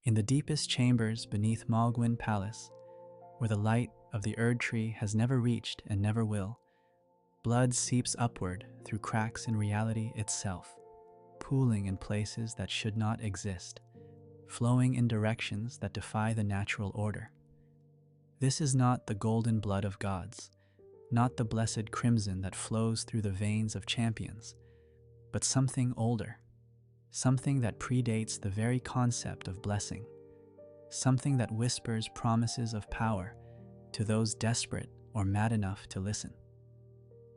In the deepest chambers beneath Mohgwyn Palace, where the light of the Erdtree has never reached and never will, blood seeps upward through cracks in reality itself, pooling in places that should not exist, flowing in directions that defy the natural order. This is not the golden blood of gods, not the blessed crimson that flows through the veins of champions, but something older, something that predates the very concept of blessing, something that whispers promises of power to those desperate or mad enough to listen.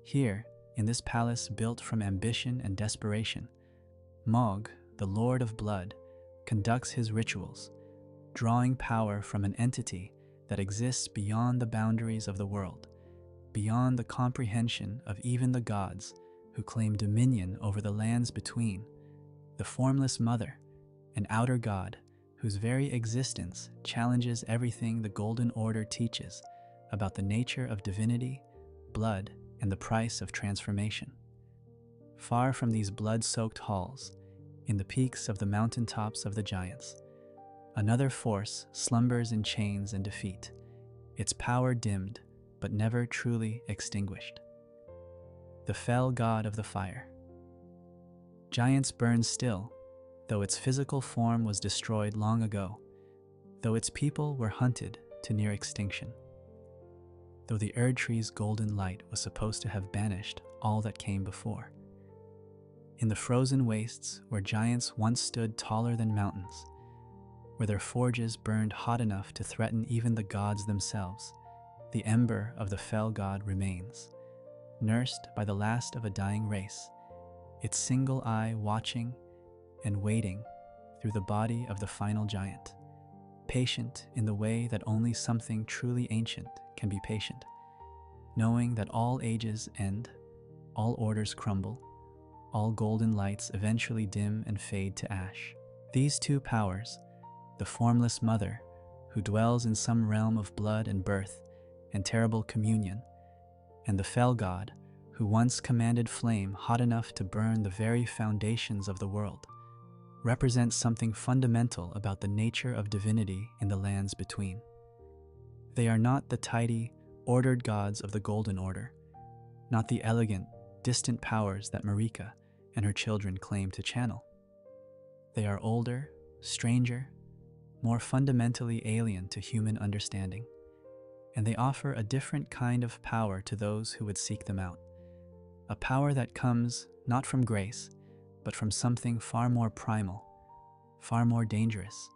Here, in this palace built from ambition and desperation, Mohg, the Lord of Blood, conducts his rituals, drawing power from an entity that exists beyond the boundaries of the world, beyond the comprehension of even the gods who claim dominion over the lands between. The Formless Mother, an outer god whose very existence challenges everything the Golden Order teaches about the nature of divinity, blood, and the price of transformation. Far from these blood-soaked halls, in the peaks of the mountaintops of the giants, another force slumbers in chains and defeat, its power dimmed but never truly extinguished. The fell god of the fire. Giants burn still, though its physical form was destroyed long ago, though its people were hunted to near extinction, though the Erdtree's golden light was supposed to have banished all that came before. In the frozen wastes where giants once stood taller than mountains, where their forges burned hot enough to threaten even the gods themselves, the ember of the fell god remains, nursed by the last of a dying race, its single eye watching and waiting through the body of the final giant, patient in the way that only something truly ancient can be patient, knowing that all ages end, all orders crumble, all golden lights eventually dim and fade to ash. These two powers, the Formless Mother, who dwells in some realm of blood and birth and terrible communion, and the fell god, who once commanded flame hot enough to burn the very foundations of the world, represent something fundamental about the nature of divinity in the lands between. They are not the tidy, ordered gods of the Golden Order, not the elegant, distant powers that Marika and her children claim to channel. They are older, stranger, more fundamentally alien to human understanding, and they offer a different kind of power to those who would seek them out. A power that comes not from grace, but from something far more primal, far more dangerous,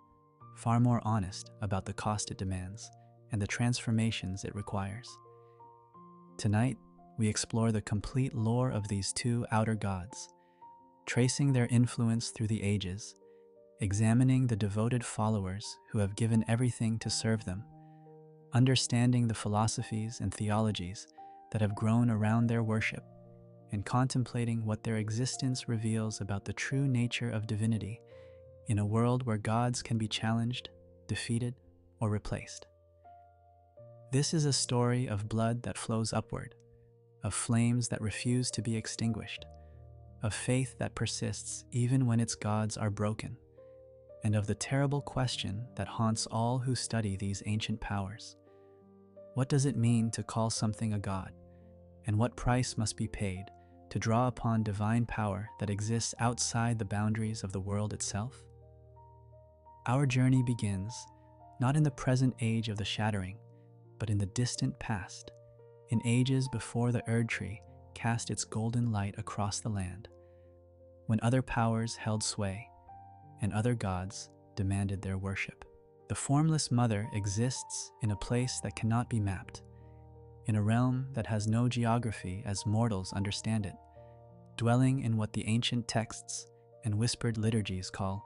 far more honest about the cost it demands and the transformations it requires. Tonight, we explore the complete lore of these two outer gods, tracing their influence through the ages, examining the devoted followers who have given everything to serve them, understanding the philosophies and theologies that have grown around their worship, and contemplating what their existence reveals about the true nature of divinity in a world where gods can be challenged, defeated, or replaced. This is a story of blood that flows upward, of flames that refuse to be extinguished, of faith that persists even when its gods are broken, and of the terrible question that haunts all who study these ancient powers. What does it mean to call something a god, and what price must be paid to draw upon divine power that exists outside the boundaries of the world itself? Our journey begins not in the present age of the shattering, but in the distant past, in ages before the Erdtree cast its golden light across the land, when other powers held sway and other gods demanded their worship. The Formless Mother exists in a place that cannot be mapped, in a realm that has no geography as mortals understand it, dwelling in what the ancient texts and whispered liturgies call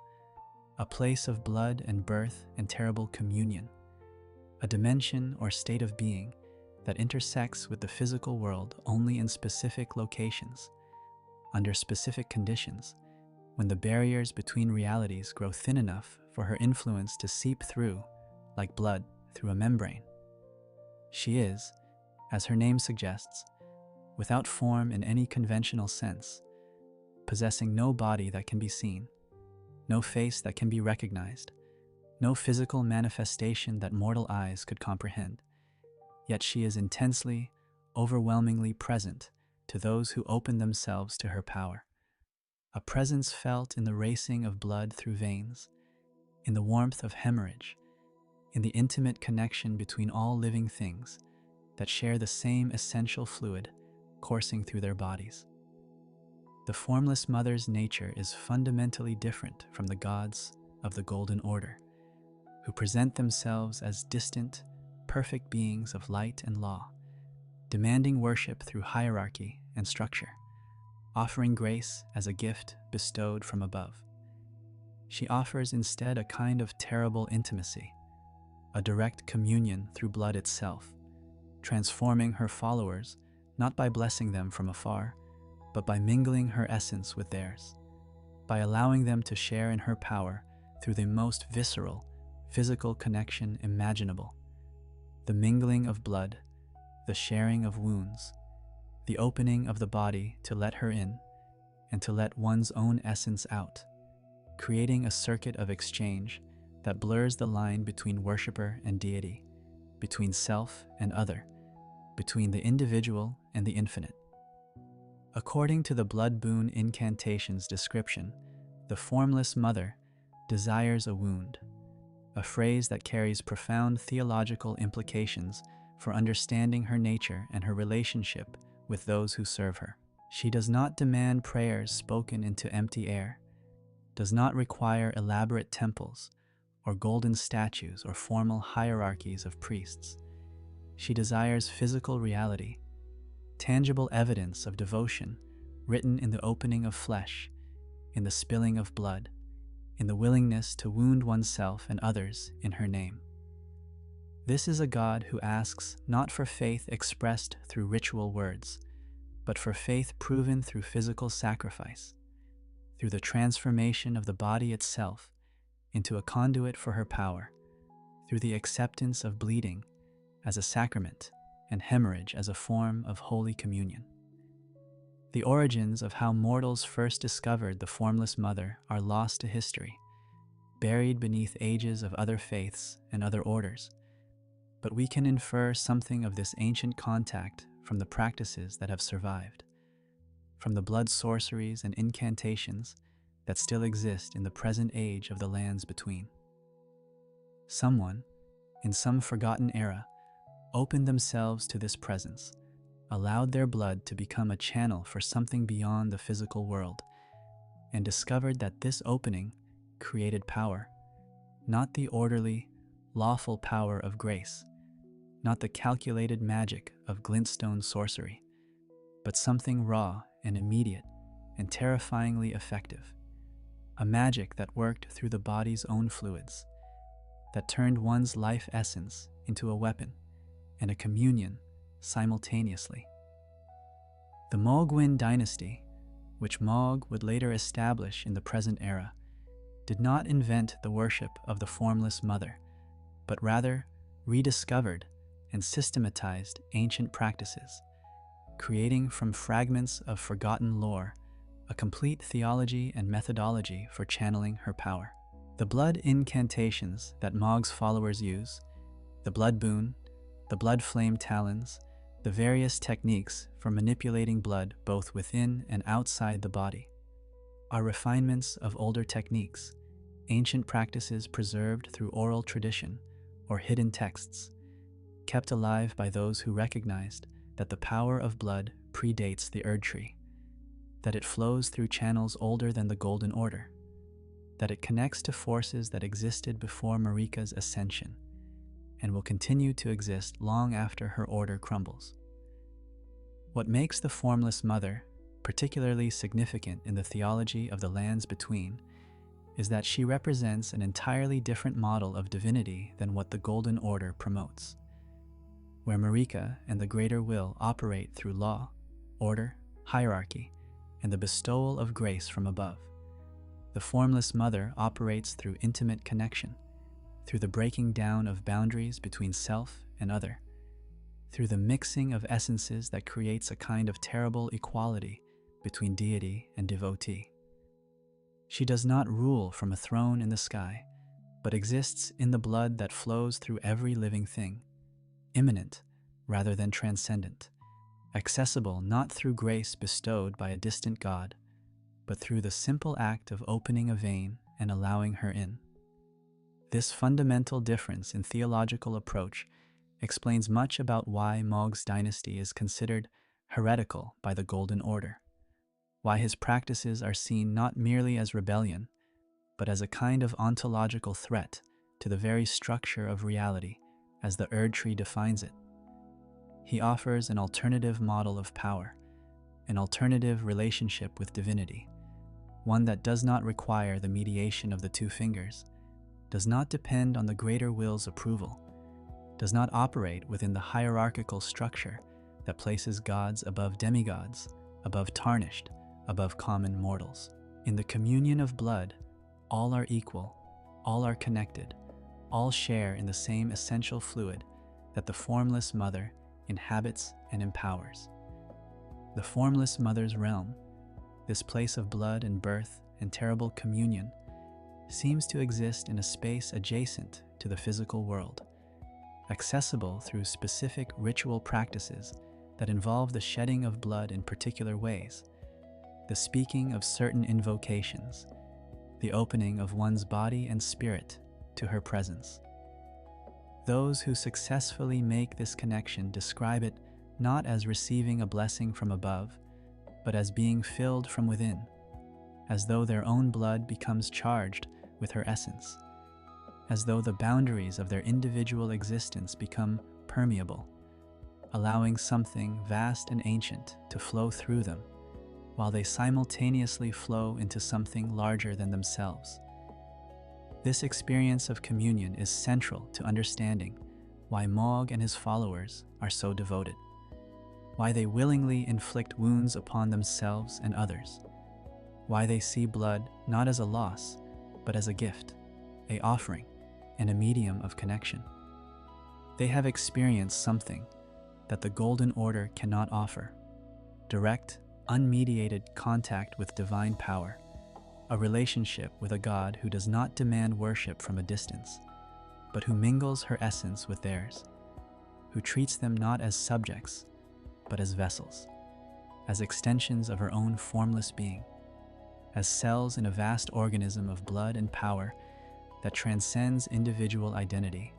a place of blood and birth and terrible communion, a dimension or state of being that intersects with the physical world only in specific locations, under specific conditions, when the barriers between realities grow thin enough for her influence to seep through, like blood through a membrane. She is, as her name suggests, without form in any conventional sense, possessing no body that can be seen, no face that can be recognized, no physical manifestation that mortal eyes could comprehend. Yet she is intensely, overwhelmingly present to those who open themselves to her power. A presence felt in the racing of blood through veins, in the warmth of hemorrhage, in the intimate connection between all living things that share the same essential fluid coursing through their bodies. The Formless Mother's nature is fundamentally different from the gods of the Golden Order, who present themselves as distant, perfect beings of light and law, demanding worship through hierarchy and structure, offering grace as a gift bestowed from above. She offers instead a kind of terrible intimacy, a direct communion through blood itself, transforming her followers not by blessing them from afar, but by mingling her essence with theirs, by allowing them to share in her power through the most visceral, physical connection imaginable, the mingling of blood, the sharing of wounds, the opening of the body to let her in and to let one's own essence out, creating a circuit of exchange that blurs the line between worshipper and deity, between self and other, between the individual and the infinite. According to the Blood Boon incantation's description, the Formless Mother desires a wound, a phrase that carries profound theological implications for understanding her nature and her relationship with those who serve her. She does not demand prayers spoken into empty air, does not require elaborate temples or golden statues or formal hierarchies of priests. She desires physical reality, tangible evidence of devotion written in the opening of flesh, in the spilling of blood, in the willingness to wound oneself and others in her name. This is a God who asks not for faith expressed through ritual words, but for faith proven through physical sacrifice, through the transformation of the body itself into a conduit for her power, through the acceptance of bleeding as a sacrament and hemorrhage as a form of holy communion. The origins of how mortals first discovered the Formless Mother are lost to history, buried beneath ages of other faiths and other orders, but we can infer something of this ancient contact from the practices that have survived, from the blood sorceries and incantations that still exist in the present age of the lands between. Someone, in some forgotten era, opened themselves to this presence, allowed their blood to become a channel for something beyond the physical world, and discovered that this opening created power, not the orderly, lawful power of grace, not the calculated magic of glintstone sorcery, but something raw and immediate and terrifyingly effective, a magic that worked through the body's own fluids, that turned one's life essence into a weapon and a communion simultaneously. The Mohgwyn dynasty, which Mohg would later establish in the present era, did not invent the worship of the Formless Mother, but rather rediscovered and systematized ancient practices, creating from fragments of forgotten lore a complete theology and methodology for channeling her power. The blood incantations that Mohg's followers use, the blood boon, the blood flame talons, the various techniques for manipulating blood both within and outside the body, are refinements of older techniques, ancient practices preserved through oral tradition or hidden texts, kept alive by those who recognized that the power of blood predates the Erdtree, that it flows through channels older than the Golden Order, that it connects to forces that existed before Marika's ascension, and will continue to exist long after her order crumbles. What makes the Formless Mother particularly significant in the theology of the lands between is that she represents an entirely different model of divinity than what the Golden Order promotes, where Marika and the Greater Will operate through law, order, hierarchy, and the bestowal of grace from above. The Formless Mother operates through intimate connection, through the breaking down of boundaries between self and other, through the mixing of essences that creates a kind of terrible equality between deity and devotee. She does not rule from a throne in the sky, but exists in the blood that flows through every living thing, immanent rather than transcendent, accessible not through grace bestowed by a distant God, but through the simple act of opening a vein and allowing her in. This fundamental difference in theological approach explains much about why Mohg's dynasty is considered heretical by the Golden Order, why his practices are seen not merely as rebellion, but as a kind of ontological threat to the very structure of reality as the Erdtree defines it. He offers an alternative model of power, an alternative relationship with divinity, one that does not require the mediation of the two fingers, does not depend on the greater will's approval, does not operate within the hierarchical structure that places gods above demigods, above tarnished, above common mortals. In the communion of blood, all are equal, all are connected, all share in the same essential fluid that the Formless Mother inhabits and empowers. The Formless Mother's realm, this place of blood and birth and terrible communion, seems to exist in a space adjacent to the physical world, accessible through specific ritual practices that involve the shedding of blood in particular ways, the speaking of certain invocations, the opening of one's body and spirit to her presence. Those who successfully make this connection describe it not as receiving a blessing from above, but as being filled from within, as though their own blood becomes charged with her essence, as though the boundaries of their individual existence become permeable, allowing something vast and ancient to flow through them, while they simultaneously flow into something larger than themselves. This experience of communion is central to understanding why Mohg and his followers are so devoted, why they willingly inflict wounds upon themselves and others, why they see blood not as a loss, but as a gift, an offering, and a medium of connection. They have experienced something that the Golden Order cannot offer: direct, unmediated contact with divine power, a relationship with a God who does not demand worship from a distance, but who mingles her essence with theirs, who treats them not as subjects, but as vessels, as extensions of her own formless being, as cells in a vast organism of blood and power that transcends individual identity,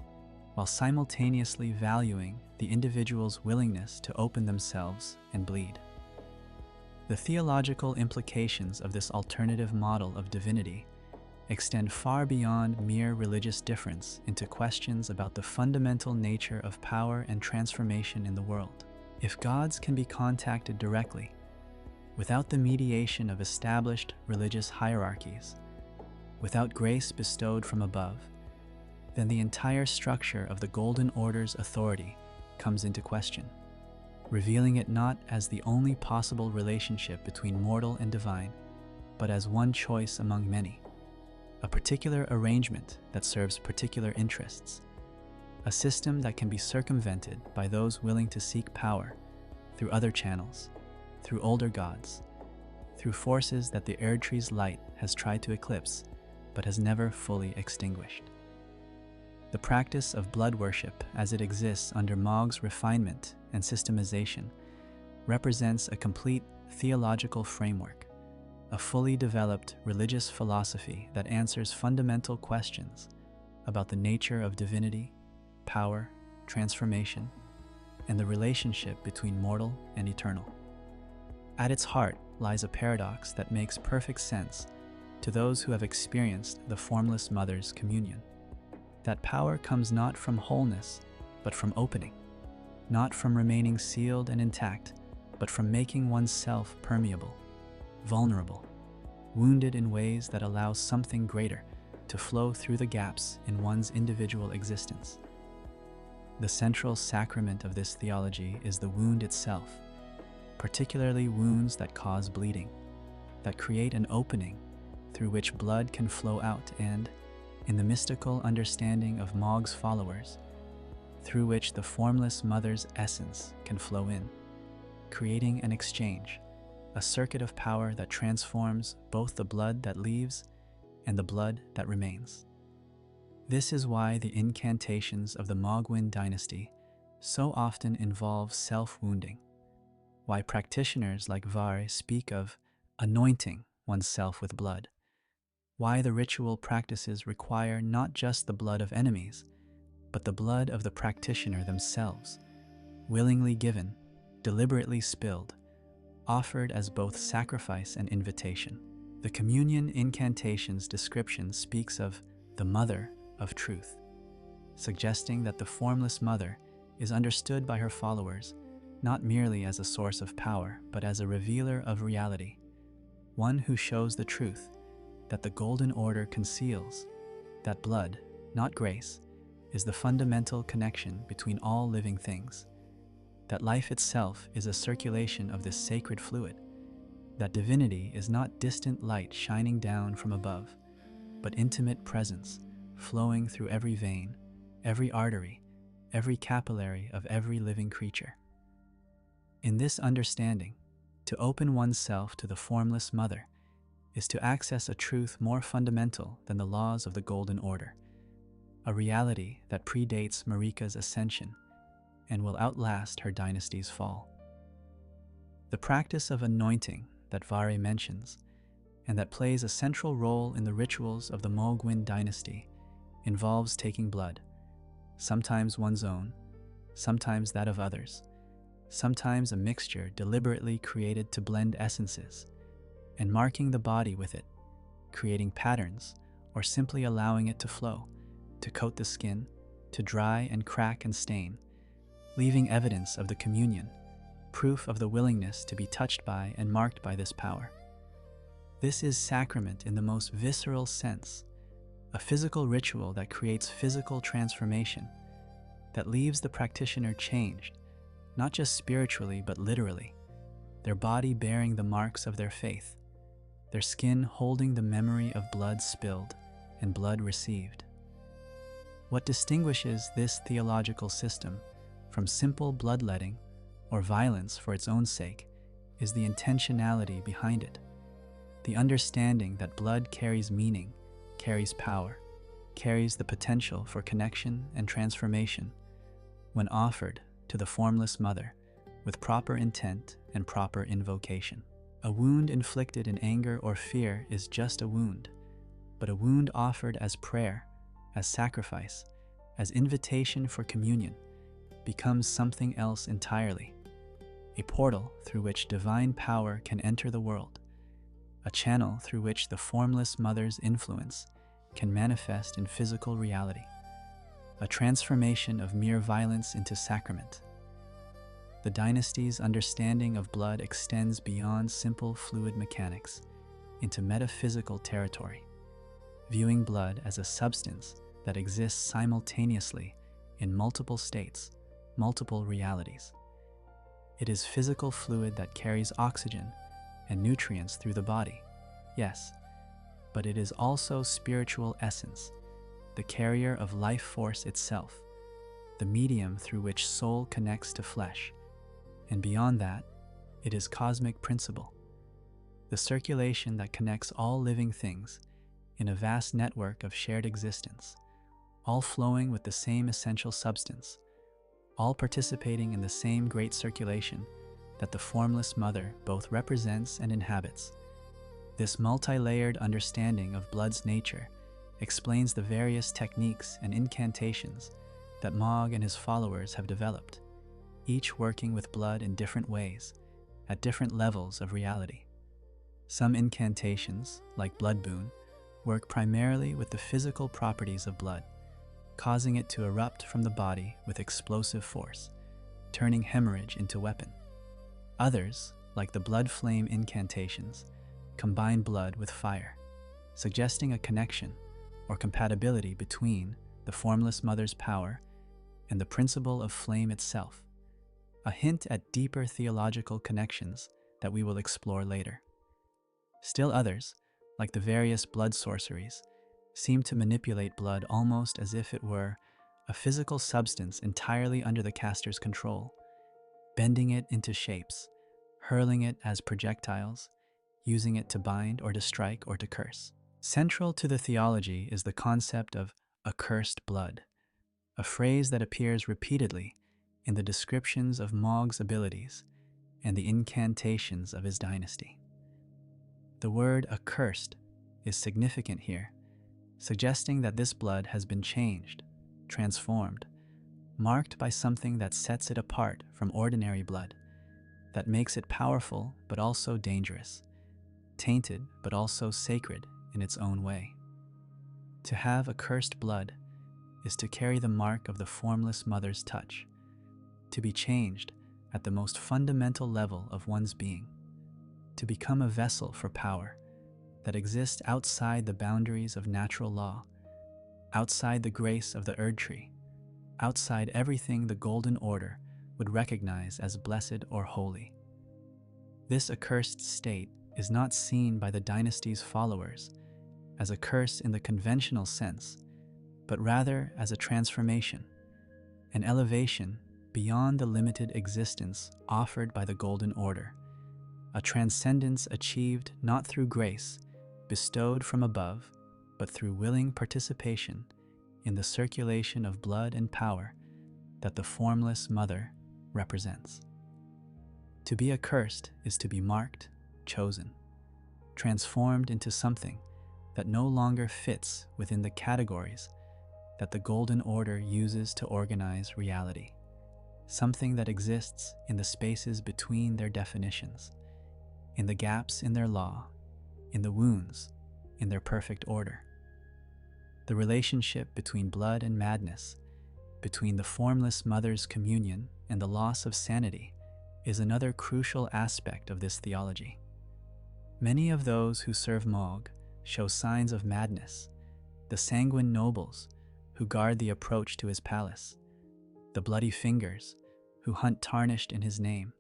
while simultaneously valuing the individual's willingness to open themselves and bleed. The theological implications of this alternative model of divinity extend far beyond mere religious difference into questions about the fundamental nature of power and transformation in the world. If gods can be contacted directly, without the mediation of established religious hierarchies, without grace bestowed from above, then the entire structure of the Golden Order's authority comes into question, revealing it not as the only possible relationship between mortal and divine, but as one choice among many, a particular arrangement that serves particular interests, a system that can be circumvented by those willing to seek power through other channels, through older gods, through forces that the Erdtree's light has tried to eclipse but has never fully extinguished. The practice of blood worship as it exists under Mohg's refinement and systemization represents a complete theological framework, a fully developed religious philosophy that answers fundamental questions about the nature of divinity, power, transformation, and the relationship between mortal and eternal. At its heart lies a paradox that makes perfect sense to those who have experienced the Formless Mother's communion. That power comes not from wholeness, but from opening, not from remaining sealed and intact, but from making oneself permeable, vulnerable, wounded in ways that allow something greater to flow through the gaps in one's individual existence. The central sacrament of this theology is the wound itself, particularly wounds that cause bleeding, that create an opening through which blood can flow out and, in the mystical understanding of Mohg's followers, through which the Formless Mother's essence can flow in, creating an exchange, a circuit of power that transforms both the blood that leaves and the blood that remains. This is why the incantations of the Mohgwyn dynasty so often involve self-wounding, why practitioners like Vare speak of anointing oneself with blood, why the ritual practices require not just the blood of enemies, but the blood of the practitioner themselves, willingly given, deliberately spilled, offered as both sacrifice and invitation. The communion incantation's description speaks of the Mother of Truth, suggesting that the Formless Mother is understood by her followers not merely as a source of power, but as a revealer of reality, one who shows the truth that the Golden Order conceals, that blood, not grace, is the fundamental connection between all living things, that life itself is a circulation of this sacred fluid, that divinity is not distant light shining down from above, but intimate presence flowing through every vein, every artery, every capillary of every living creature. In this understanding, to open oneself to the Formless Mother is to access a truth more fundamental than the laws of the Golden Order, a reality that predates Marika's ascension and will outlast her dynasty's fall. The practice of anointing that Vare mentions, and that plays a central role in the rituals of the Mohgwyn dynasty, involves taking blood, sometimes one's own, sometimes that of others, sometimes a mixture deliberately created to blend essences, and marking the body with it, creating patterns, or simply allowing it to flow, to coat the skin, to dry and crack and stain, leaving evidence of the communion, proof of the willingness to be touched by and marked by this power. This is sacrament in the most visceral sense, a physical ritual that creates physical transformation, that leaves the practitioner changed, not just spiritually but literally, their body bearing the marks of their faith, their skin holding the memory of blood spilled and blood received. What distinguishes this theological system from simple bloodletting or violence for its own sake is the intentionality behind it, the understanding that blood carries meaning, carries power, carries the potential for connection and transformation when offered to the Formless Mother with proper intent and proper invocation. A wound inflicted in anger or fear is just a wound, but a wound offered as prayer, as sacrifice, as invitation for communion, becomes something else entirely, a portal through which divine power can enter the world, a channel through which the Formless Mother's influence can manifest in physical reality, a transformation of mere violence into sacrament. The dynasty's understanding of blood extends beyond simple fluid mechanics into metaphysical territory, viewing blood as a substance that exists simultaneously in multiple states, multiple realities. It is physical fluid that carries oxygen and nutrients through the body, yes, but it is also spiritual essence, the carrier of life force itself, the medium through which soul connects to flesh, and beyond that, it is cosmic principle, the circulation that connects all living things in a vast network of shared existence, all flowing with the same essential substance, all participating in the same great circulation that the Formless Mother both represents and inhabits. This multi-layered understanding of blood's nature explains the various techniques and incantations that Mohg and his followers have developed, each working with blood in different ways, at different levels of reality. Some incantations, like Blood Boon, work primarily with the physical properties of blood, causing it to erupt from the body with explosive force, turning hemorrhage into weapon. Others, like the Blood Flame incantations, combine blood with fire, suggesting a connection or compatibility between the Formless Mother's power and the principle of flame itself, a hint at deeper theological connections that we will explore later. Still others, like the various blood sorceries, seem to manipulate blood almost as if it were a physical substance entirely under the caster's control, bending it into shapes, hurling it as projectiles, using it to bind or to strike or to curse. Central to the theology is the concept of accursed blood, a phrase that appears repeatedly in the descriptions of Mohg's abilities and the incantations of his dynasty. The word accursed is significant here, suggesting that this blood has been changed, transformed, marked by something that sets it apart from ordinary blood, that makes it powerful but also dangerous, tainted but also sacred in its own way. To have accursed blood is to carry the mark of the Formless Mother's touch, to be changed at the most fundamental level of one's being, to become a vessel for power that exists outside the boundaries of natural law, outside the grace of the Erdtree, outside everything the Golden Order would recognize as blessed or holy. This accursed state is not seen by the dynasty's followers as a curse in the conventional sense, but rather as a transformation, an elevation beyond the limited existence offered by the Golden Order, a transcendence achieved not through grace bestowed from above, but through willing participation in the circulation of blood and power that the Formless Mother represents. To be accursed is to be marked, chosen, transformed into something that no longer fits within the categories that the Golden Order uses to organize reality, something that exists in the spaces between their definitions, in the gaps in their law, in the wounds in their perfect order. The relationship between blood and madness, between the Formless Mother's communion and the loss of sanity, is another crucial aspect of this theology. Many of those who serve Mohg show signs of madness, the sanguine nobles who guard the approach to his palace, the bloody fingers who hunt tarnished in his name.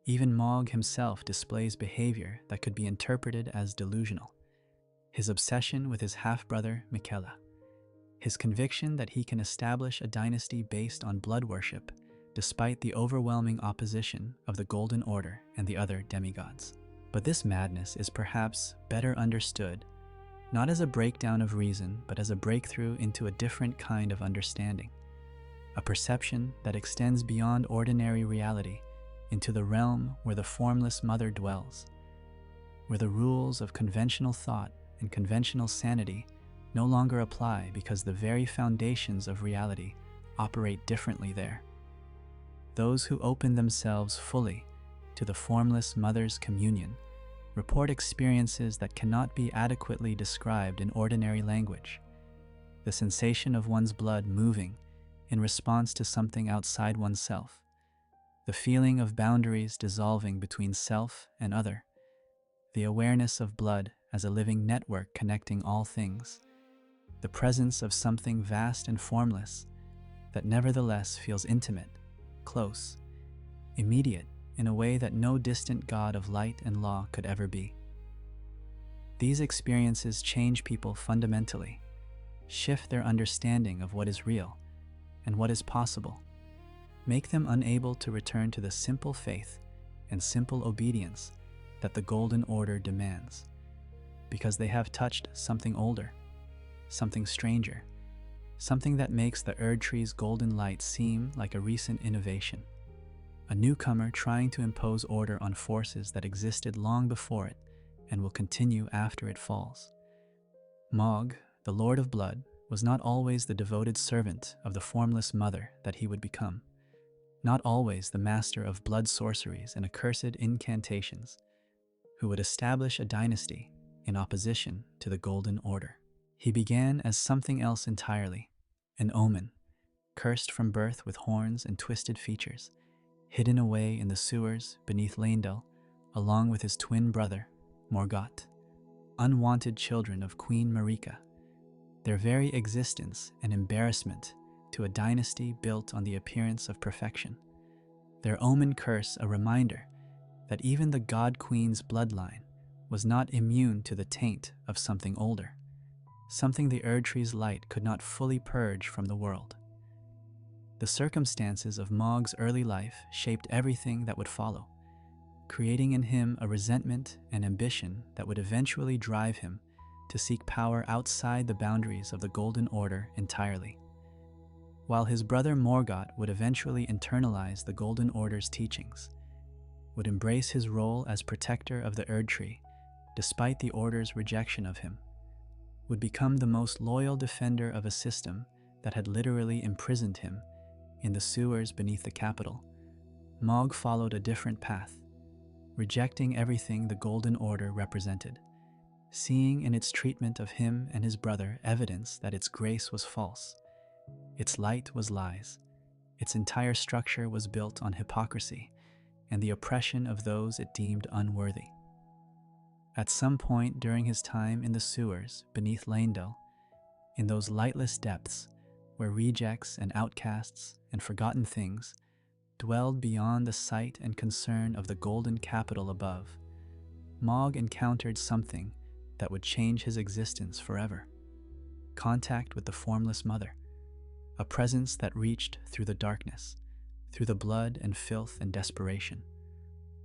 Even Mohg himself displays behavior that could be interpreted as delusional. His obsession with his half-brother Miquella, his conviction that he can establish a dynasty based on blood worship despite the overwhelming opposition of the Golden Order and the other demigods. But this madness is perhaps better understood not as a breakdown of reason, but as a breakthrough into a different kind of understanding, a perception that extends beyond ordinary reality into the realm where the Formless Mother dwells, where the rules of conventional thought and conventional sanity no longer apply because the very foundations of reality operate differently there. Those who open themselves fully to the Formless Mother's communion report experiences that cannot be adequately described in ordinary language. The sensation of one's blood moving in response to something outside oneself, the feeling of boundaries dissolving between self and other, the awareness of blood as a living network connecting all things, the presence of something vast and formless that nevertheless feels intimate, close, immediate in a way that no distant god of light and law could ever be. These experiences change people fundamentally, shift their understanding of what is real and what is possible, make them unable to return to the simple faith and simple obedience that the Golden Order demands, because they have touched something older, something stranger, something that makes the Erdtree's golden light seem like a recent innovation, a newcomer trying to impose order on forces that existed long before it and will continue after it falls. Mohg, the Lord of Blood, was not always the devoted servant of the Formless Mother that he would become, not always the master of blood sorceries and accursed incantations, who would establish a dynasty in opposition to the Golden Order. He began as something else entirely, an Omen, cursed from birth with horns and twisted features, hidden away in the sewers beneath Leyndell, along with his twin brother, Morgott, unwanted children of Queen Marika, their very existence an embarrassment to a dynasty built on the appearance of perfection, their Omen curse a reminder that even the God Queen's bloodline was not immune to the taint of something older, something the Erdtree's light could not fully purge from the world. The circumstances of Mohg's early life shaped everything that would follow, creating in him a resentment and ambition that would eventually drive him to seek power outside the boundaries of the Golden Order entirely. While his brother Morgott would eventually internalize the Golden Order's teachings, would embrace his role as protector of the Erdtree, despite the Order's rejection of him, would become the most loyal defender of a system that had literally imprisoned him in the sewers beneath the capital. Mohg followed a different path, rejecting everything the Golden Order represented, seeing in its treatment of him and his brother evidence that its grace was false, its light was lies, its entire structure was built on hypocrisy and the oppression of those it deemed unworthy. At some point during his time in the sewers beneath Leyndell, in those lightless depths where rejects and outcasts and forgotten things dwelled beyond the sight and concern of the golden capital above, Mohg encountered something that would change his existence forever. Contact with the Formless Mother, a presence that reached through the darkness, through the blood and filth and desperation,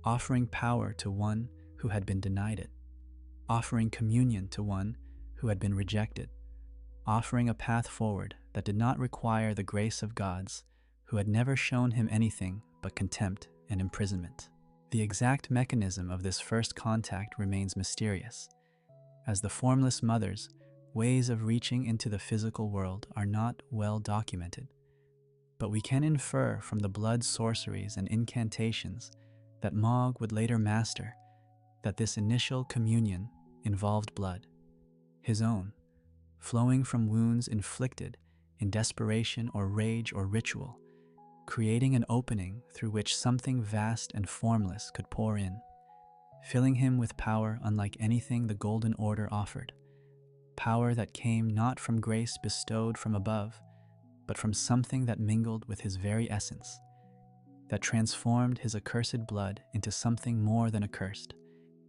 offering power to one who had been denied it, offering communion to one who had been rejected, offering a path forward that did not require the grace of gods who had never shown him anything but contempt and imprisonment. The exact mechanism of this first contact remains mysterious, as the Formless Mother's ways of reaching into the physical world are not well documented. But we can infer from the blood sorceries and incantations that Mohg would later master that this initial communion involved blood, his own, flowing from wounds inflicted in desperation or rage or ritual, creating an opening through which something vast and formless could pour in, filling him with power unlike anything the Golden Order offered, power that came not from grace bestowed from above, but from something that mingled with his very essence, that transformed his accursed blood into something more than accursed,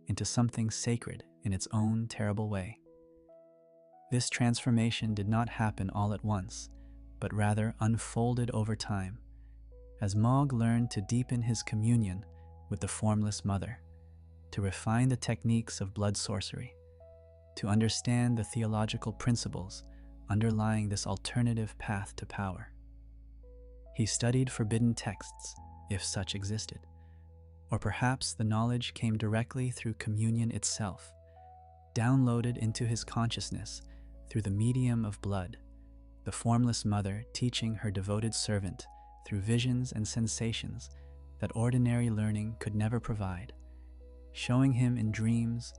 into something sacred in its own terrible way. This transformation did not happen all at once, but rather unfolded over time, as Mohg learned to deepen his communion with the Formless Mother, to refine the techniques of blood sorcery, to understand the theological principles underlying this alternative path to power. He studied forbidden texts, if such existed, or perhaps the knowledge came directly through communion itself, downloaded into his consciousness through the medium of blood, the Formless Mother teaching her devoted servant through visions and sensations that ordinary learning could never provide, showing him in dreams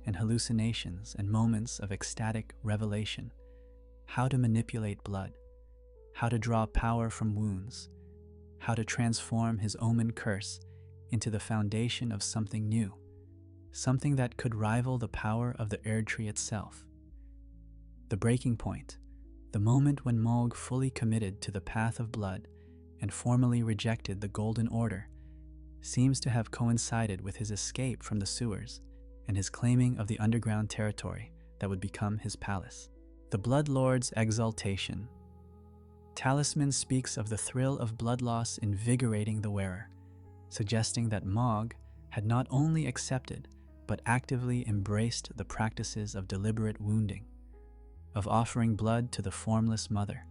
and hallucinations and moments of ecstatic revelation how to manipulate blood, how to draw power from wounds, how to transform his Omen curse into the foundation of something new, something that could rival the power of the Erdtree itself. The breaking point, the moment when Mohg fully committed to the path of blood and formally rejected the Golden Order, seems to have coincided with his escape from the sewers and his claiming of the underground territory that would become his palace. The Blood Lord's exaltation. Talisman speaks of the thrill of blood loss invigorating the wearer, suggesting that Mohg had not only accepted but actively embraced the practices of deliberate wounding, of offering blood to the Formless Mother,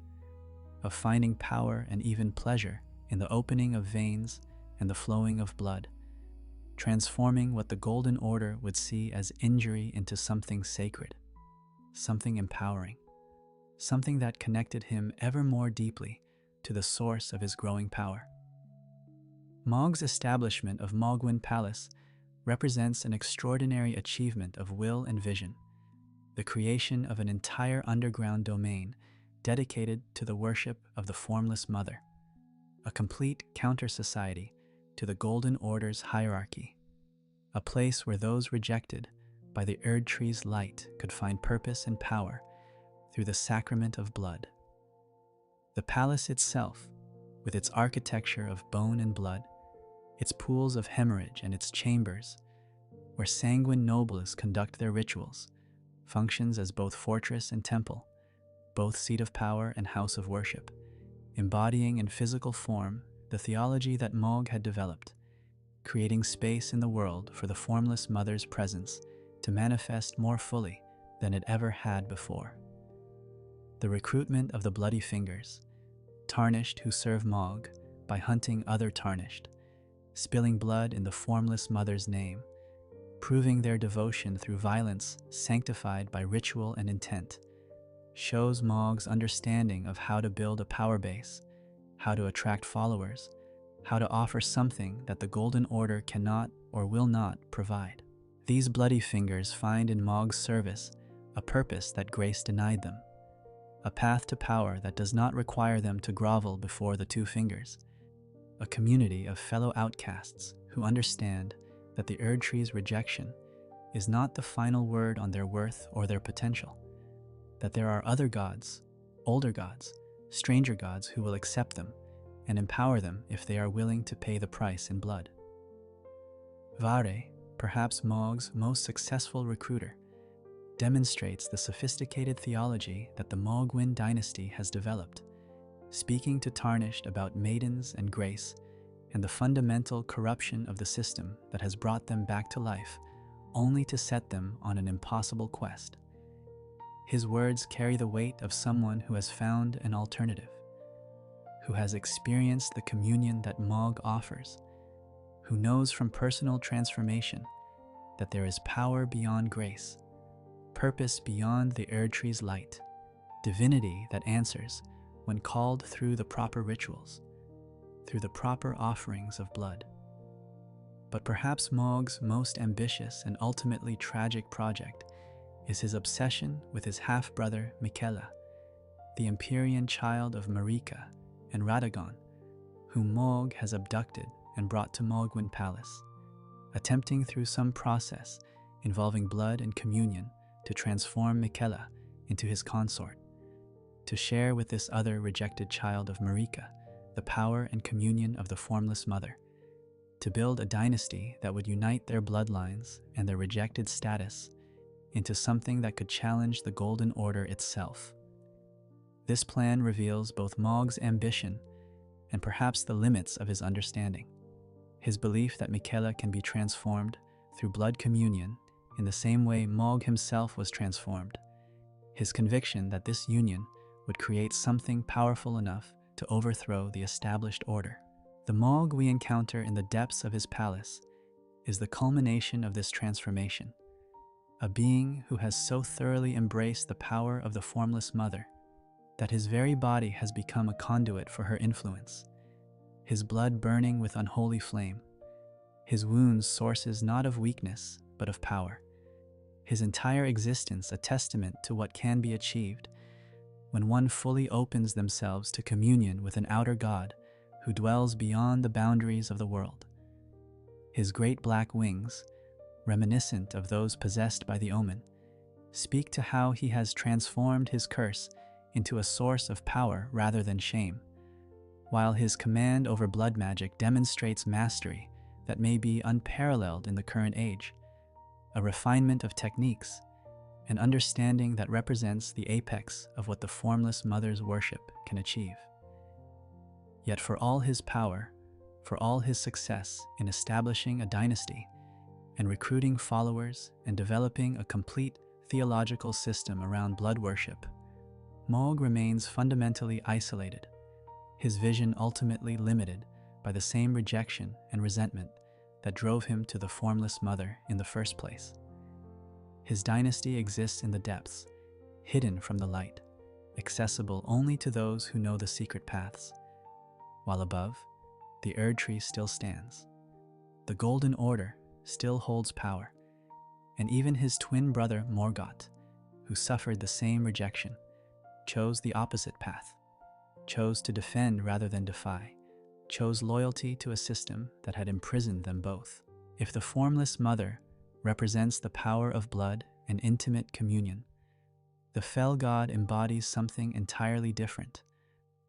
of finding power and even pleasure in the opening of veins and the flowing of blood, transforming what the Golden Order would see as injury into something sacred, something empowering, something that connected him ever more deeply to the source of his growing power. Mohg's establishment of Mohgwyn Palace represents an extraordinary achievement of will and vision, the creation of an entire underground domain dedicated to the worship of the Formless Mother, a complete counter-society to the Golden Order's hierarchy, a place where those rejected by the Erdtree's light could find purpose and power through the sacrament of blood. The palace itself, with its architecture of bone and blood, its pools of hemorrhage and its chambers, where sanguine nobles conduct their rituals, functions as both fortress and temple, both seat of power and house of worship, embodying in physical form the theology that Mohg had developed, creating space in the world for the Formless Mother's presence to manifest more fully than it ever had before. The recruitment of the bloody fingers, tarnished who serve Mohg by hunting other tarnished, spilling blood in the Formless Mother's name, proving their devotion through violence sanctified by ritual and intent, shows Mohg's understanding of how to build a power base, how to attract followers, how to offer something that the Golden Order cannot or will not provide. These bloody fingers find in Mohg's service a purpose that grace denied them, a path to power that does not require them to grovel before the two fingers, a community of fellow outcasts who understand that the Erdtree's rejection is not the final word on their worth or their potential, that there are other gods, older gods, stranger gods who will accept them and empower them if they are willing to pay the price in blood. Vare, perhaps Mohg's most successful recruiter, demonstrates the sophisticated theology that the Mohgwyn dynasty has developed, speaking to Tarnished about maidens and grace and the fundamental corruption of the system that has brought them back to life, only to set them on an impossible quest. His words carry the weight of someone who has found an alternative, who has experienced the communion that Mohg offers, who knows from personal transformation that there is power beyond grace, purpose beyond the Erdtree's light, divinity that answers when called through the proper rituals, through the proper offerings of blood. But perhaps Mohg's most ambitious and ultimately tragic project is his obsession with his half-brother Miquella, the Empyrean child of Marika and Radagon, whom Mohg has abducted and brought to Mohgwyn Palace, attempting through some process involving blood and communion to transform Miquella into his consort, to share with this other rejected child of Marika the power and communion of the Formless Mother, to build a dynasty that would unite their bloodlines and their rejected status into something that could challenge the Golden Order itself. This plan reveals both Mohg's ambition and perhaps the limits of his understanding. His belief that Miquella can be transformed through blood communion in the same way Mohg himself was transformed. His conviction that this union would create something powerful enough to overthrow the established order. The Mohg we encounter in the depths of his palace is the culmination of this transformation, a being who has so thoroughly embraced the power of the Formless Mother that his very body has become a conduit for her influence, his blood burning with unholy flame, his wounds sources not of weakness but of power, his entire existence a testament to what can be achieved when one fully opens themselves to communion with an outer God who dwells beyond the boundaries of the world. His great black wings, reminiscent of those possessed by the Omen, speak to how he has transformed his curse into a source of power rather than shame, while his command over blood magic demonstrates mastery that may be unparalleled in the current age, a refinement of techniques, an understanding that represents the apex of what the Formless Mother's worship can achieve. Yet for all his power, for all his success in establishing a dynasty and recruiting followers and developing a complete theological system around blood worship, Mohg remains fundamentally isolated, his vision ultimately limited by the same rejection and resentment that drove him to the Formless Mother in the first place. His dynasty exists in the depths, hidden from the light, accessible only to those who know the secret paths, while above, the Erdtree still stands. The Golden Order still holds power, and even his twin brother Morgott, who suffered the same rejection, chose the opposite path, chose to defend rather than defy, chose loyalty to a system that had imprisoned them both. If the Formless Mother represents the power of blood and intimate communion, the fell god embodies something entirely different,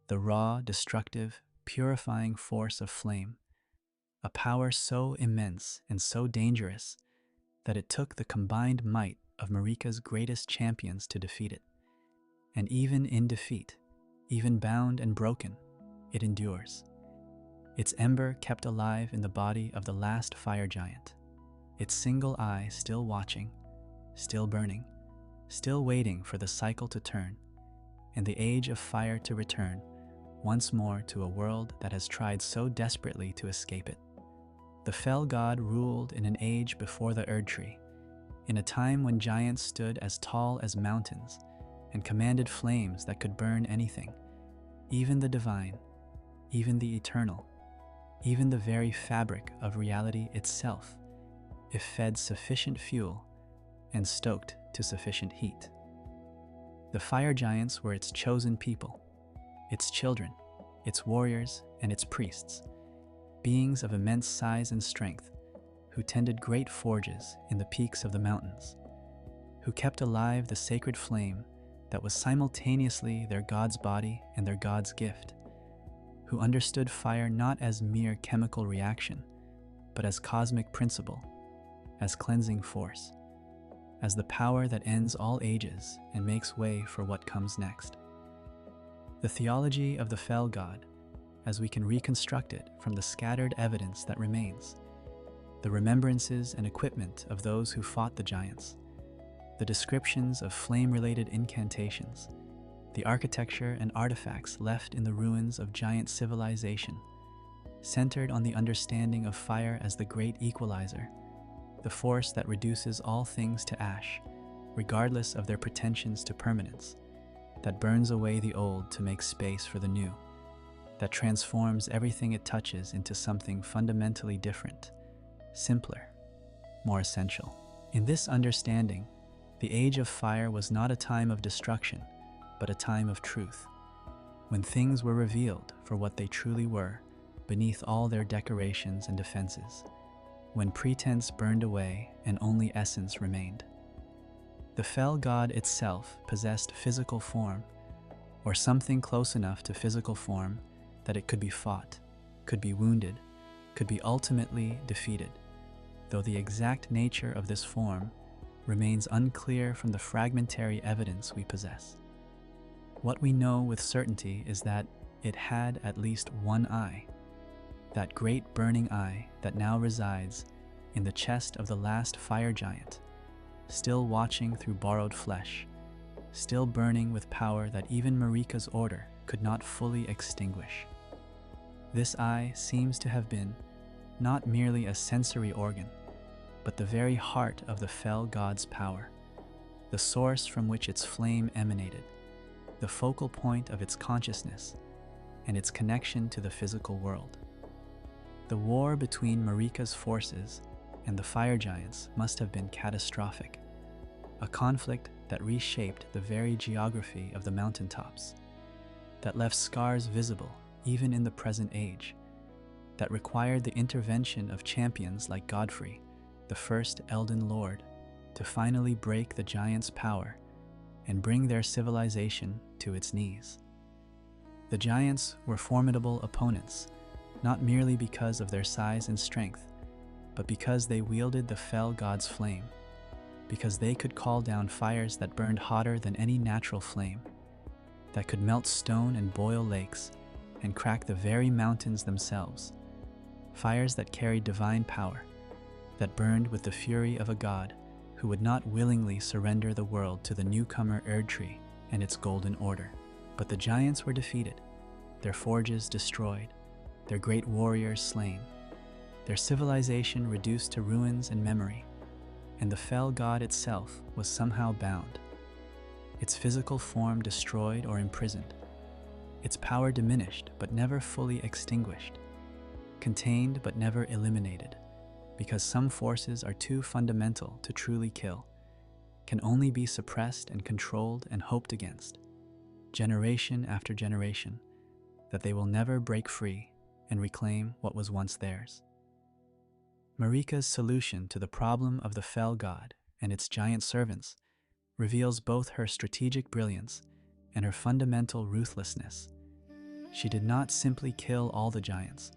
the raw, destructive, purifying force of flame, a power so immense and so dangerous that it took the combined might of Marika's greatest champions to defeat it. And even in defeat, even bound and broken, it endures. Its ember kept alive in the body of the last fire giant, its single eye still watching, still burning, still waiting for the cycle to turn and the age of fire to return once more to a world that has tried so desperately to escape it. The fell god ruled in an age before the Erdtree, in a time when giants stood as tall as mountains and commanded flames that could burn anything, even the divine, even the eternal, even the very fabric of reality itself, if fed sufficient fuel and stoked to sufficient heat. The fire giants were its chosen people, its children, its warriors, and its priests, beings of immense size and strength, who tended great forges in the peaks of the mountains, who kept alive the sacred flame that was simultaneously their god's body and their god's gift, who understood fire not as mere chemical reaction, but as cosmic principle, as cleansing force, as the power that ends all ages and makes way for what comes next. The theology of the fell god, as we can reconstruct it from the scattered evidence that remains, the remembrances and equipment of those who fought the giants, the descriptions of flame-related incantations, the architecture and artifacts left in the ruins of giant civilization, centered on the understanding of fire as the great equalizer, the force that reduces all things to ash, regardless of their pretensions to permanence, that burns away the old to make space for the new, that transforms everything it touches into something fundamentally different, simpler, more essential. In this understanding, the age of fire was not a time of destruction, but a time of truth, when things were revealed for what they truly were, beneath all their decorations and defenses, when pretense burned away and only essence remained. The fell god itself possessed physical form, or something close enough to physical form that it could be fought, could be wounded, could be ultimately defeated, though the exact nature of this form remains unclear from the fragmentary evidence we possess. What we know with certainty is that it had at least one eye, that great burning eye that now resides in the chest of the last fire giant, still watching through borrowed flesh, still burning with power that even Marika's order could not fully extinguish. This eye seems to have been not merely a sensory organ, but the very heart of the fell god's power, the source from which its flame emanated, the focal point of its consciousness, and its connection to the physical world. The war between Marika's forces and the fire giants must have been catastrophic, a conflict that reshaped the very geography of the mountaintops, that left scars visible even in the present age, that required the intervention of champions like Godfrey, the first Elden Lord, to finally break the giants' power and bring their civilization to its knees. The giants were formidable opponents, not merely because of their size and strength, but because they wielded the fell god's flame, because they could call down fires that burned hotter than any natural flame, that could melt stone and boil lakes and crack the very mountains themselves, fires that carried divine power, that burned with the fury of a god who would not willingly surrender the world to the newcomer Erdtree and its golden order. But the giants were defeated, their forges destroyed, their great warriors slain, their civilization reduced to ruins and memory, and the fell god itself was somehow bound, its physical form destroyed or imprisoned, its power diminished but never fully extinguished, contained but never eliminated, because some forces are too fundamental to truly kill, can only be suppressed and controlled and hoped against, generation after generation, that they will never break free and reclaim what was once theirs. Marika's solution to the problem of the fell god and its giant servants reveals both her strategic brilliance and her fundamental ruthlessness. She did not simply kill all the giants,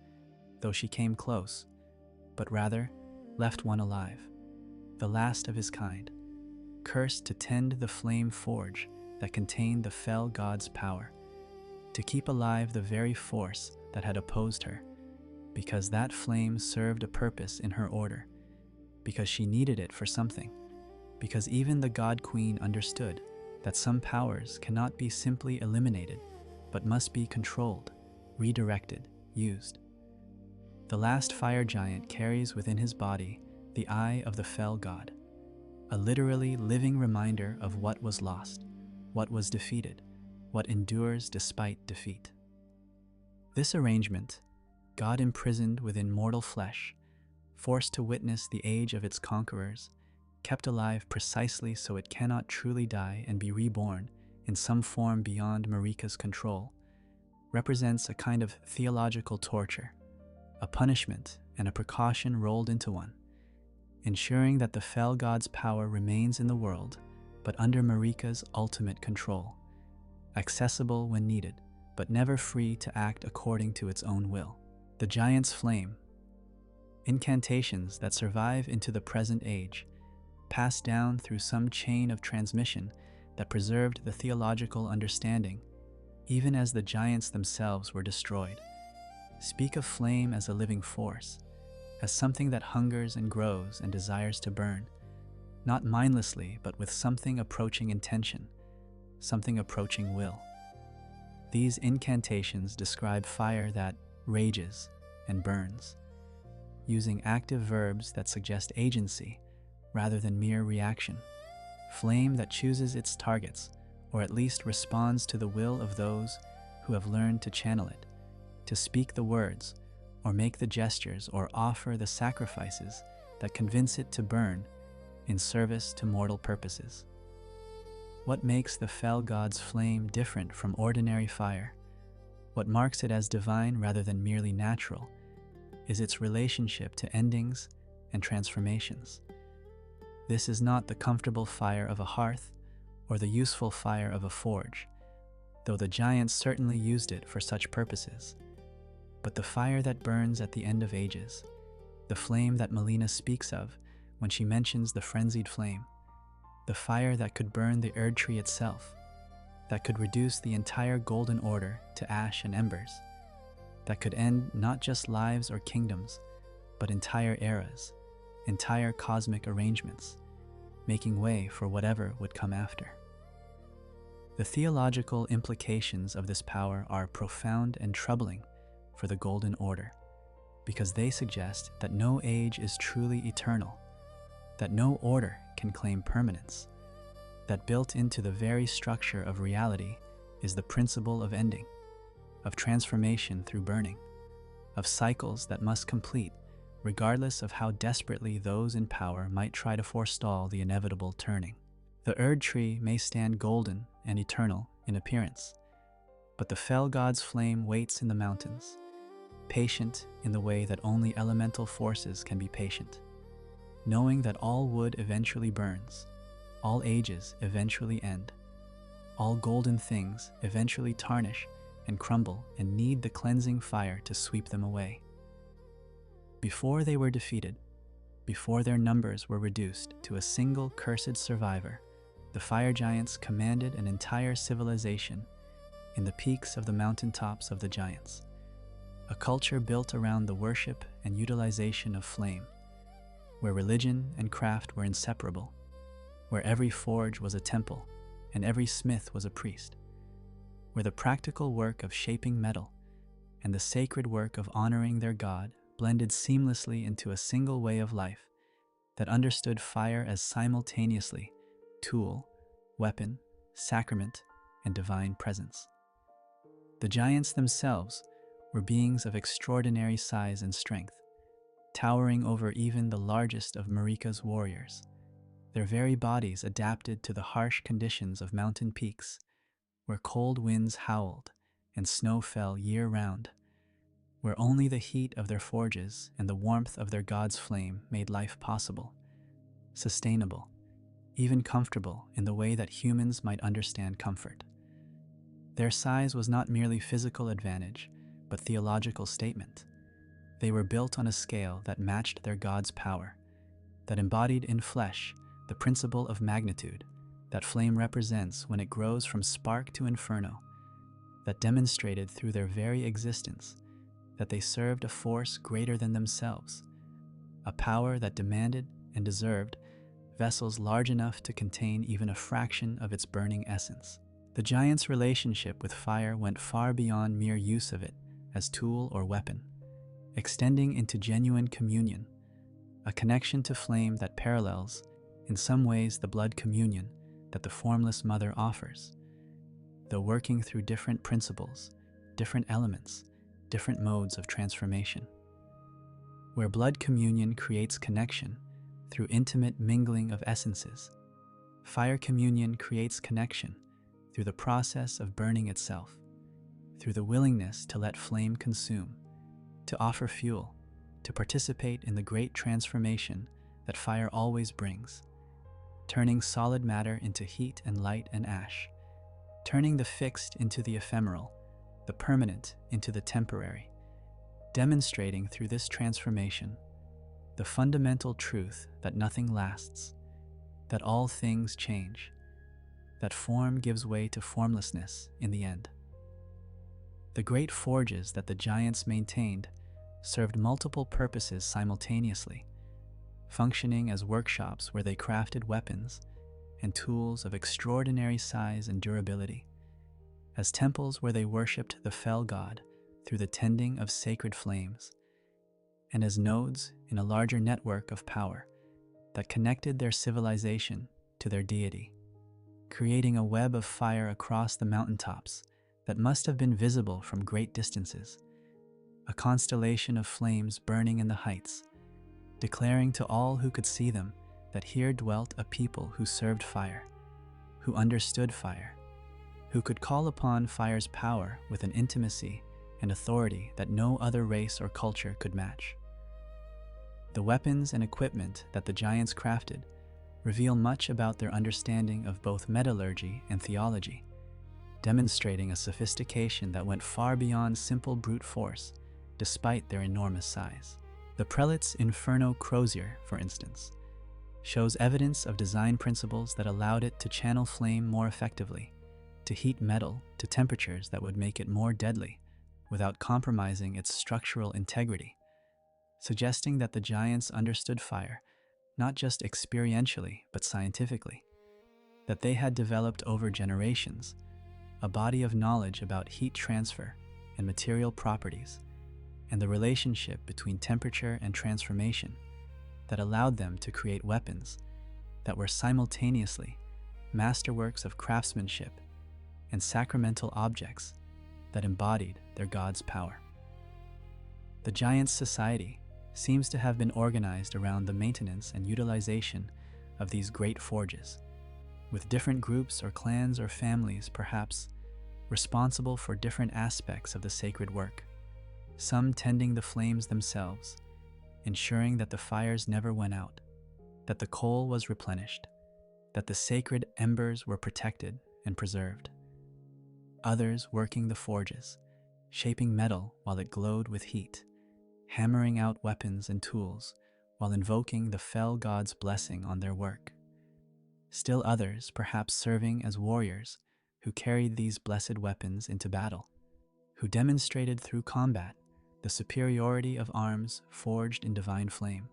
though she came close, but rather left one alive, the last of his kind, cursed to tend the flame forge that contained the fell god's power, to keep alive the very force that had opposed her, because that flame served a purpose in her order, because she needed it for something, because even the God Queen understood that some powers cannot be simply eliminated, but must be controlled, redirected, used. The last fire giant carries within his body the eye of the fell god, a literally living reminder of what was lost, what was defeated, what endures despite defeat. This arrangement, God imprisoned within mortal flesh, forced to witness the age of its conquerors, kept alive precisely so it cannot truly die and be reborn in some form beyond Marika's control, represents a kind of theological torture, a punishment and a precaution rolled into one, ensuring that the fell god's power remains in the world, but under Marika's ultimate control, accessible when needed, but never free to act according to its own will. The giant's flame, incantations that survive into the present age, passed down through some chain of transmission that preserved the theological understanding, even as the giants themselves were destroyed, speak of flame as a living force, as something that hungers and grows and desires to burn, not mindlessly, but with something approaching intention, something approaching will. These incantations describe fire that rages and burns, using active verbs that suggest agency rather than mere reaction, flame that chooses its targets, or at least responds to the will of those who have learned to channel it, to speak the words, or make the gestures, or offer the sacrifices that convince it to burn in service to mortal purposes. What makes the fell god's flame different from ordinary fire, what marks it as divine rather than merely natural, is its relationship to endings and transformations. This is not the comfortable fire of a hearth or the useful fire of a forge, though the giants certainly used it for such purposes, but the fire that burns at the end of ages, the flame that Melina speaks of when she mentions the frenzied flame, the fire that could burn the Erdtree itself, that could reduce the entire Golden Order to ash and embers, that could end not just lives or kingdoms, but entire eras, entire cosmic arrangements, making way for whatever would come after. The theological implications of this power are profound and troubling for the Golden Order, because they suggest that no age is truly eternal, that no order can claim permanence, that built into the very structure of reality is the principle of ending, of transformation through burning, of cycles that must complete, regardless of how desperately those in power might try to forestall the inevitable turning. The Erdtree may stand golden and eternal in appearance, but the fell god's flame waits in the mountains, patient in the way that only elemental forces can be patient, knowing that all wood eventually burns, all ages eventually end, all golden things eventually tarnish and crumble and need the cleansing fire to sweep them away. Before they were defeated, before their numbers were reduced to a single cursed survivor, the fire giants commanded an entire civilization in the peaks of the mountaintops of the giants, a culture built around the worship and utilization of flame, where religion and craft were inseparable, where every forge was a temple and every smith was a priest, where the practical work of shaping metal and the sacred work of honoring their god blended seamlessly into a single way of life that understood fire as simultaneously tool, weapon, sacrament, and divine presence. The giants themselves were beings of extraordinary size and strength, towering over even the largest of Marika's warriors, their very bodies adapted to the harsh conditions of mountain peaks, where cold winds howled and snow fell year-round, where only the heat of their forges and the warmth of their god's flame made life possible, sustainable, even comfortable in the way that humans might understand comfort. Their size was not merely physical advantage, but theological statement. They were built on a scale that matched their god's power, that embodied in flesh the principle of magnitude that flame represents when it grows from spark to inferno, that demonstrated through their very existence that they served a force greater than themselves, a power that demanded and deserved vessels large enough to contain even a fraction of its burning essence. The giant's relationship with fire went far beyond mere use of it as tool or weapon, extending into genuine communion, a connection to flame that parallels, in some ways, the blood communion that the Formless Mother offers, though working through different principles, different elements, different modes of transformation. Where blood communion creates connection through intimate mingling of essences, fire communion creates connection through the process of burning itself, through the willingness to let flame consume, to offer fuel, to participate in the great transformation that fire always brings, turning solid matter into heat and light and ash, turning the fixed into the ephemeral, the permanent into the temporary, demonstrating through this transformation the fundamental truth that nothing lasts, that all things change, that form gives way to formlessness in the end. The great forges that the giants maintained served multiple purposes simultaneously, functioning as workshops where they crafted weapons and tools of extraordinary size and durability, as temples where they worshipped the fell god through the tending of sacred flames, and as nodes in a larger network of power that connected their civilization to their deity, creating a web of fire across the mountaintops that must have been visible from great distances, a constellation of flames burning in the heights, declaring to all who could see them that here dwelt a people who served fire, who understood fire, who could call upon fire's power with an intimacy and authority that no other race or culture could match. The weapons and equipment that the giants crafted reveal much about their understanding of both metallurgy and theology, demonstrating a sophistication that went far beyond simple brute force despite their enormous size. The prelate's Inferno crozier, for instance, shows evidence of design principles that allowed it to channel flame more effectively, to heat metal to temperatures that would make it more deadly without compromising its structural integrity, suggesting that the giants understood fire not just experientially but scientifically, that they had developed over generations a body of knowledge about heat transfer and material properties, and the relationship between temperature and transformation that allowed them to create weapons that were simultaneously masterworks of craftsmanship and sacramental objects that embodied their god's power. The giants' society seems to have been organized around the maintenance and utilization of these great forges, with different groups or clans or families perhaps responsible for different aspects of the sacred work, some tending the flames themselves, ensuring that the fires never went out, that the coal was replenished, that the sacred embers were protected and preserved. Others working the forges, shaping metal while it glowed with heat, hammering out weapons and tools while invoking the fell god's blessing on their work. Still others perhaps serving as warriors who carried these blessed weapons into battle, who demonstrated through combat the superiority of arms forged in divine flame,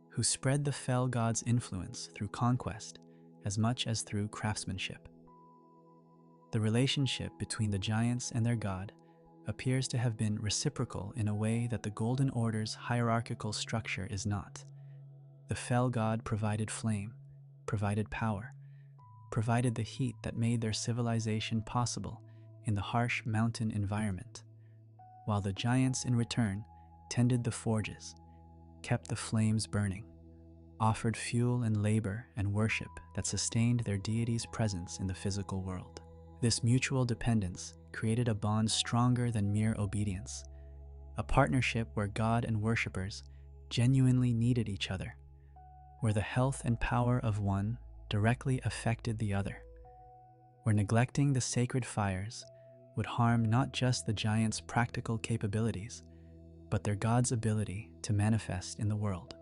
who spread the fell god's influence through conquest as much as through craftsmanship. The relationship between the giants and their god appears to have been reciprocal in a way that the Golden Order's hierarchical structure is not. The fell god provided flame, provided power, provided the heat that made their civilization possible in the harsh mountain environment, while the giants in return tended the forges, kept the flames burning, offered fuel and labor and worship that sustained their deity's presence in the physical world. This mutual dependence created a bond stronger than mere obedience, a partnership where God and worshippers genuinely needed each other, where the health and power of one directly affected the other, where neglecting the sacred fires would harm not just the giants' practical capabilities, but their God's ability to manifest in the world.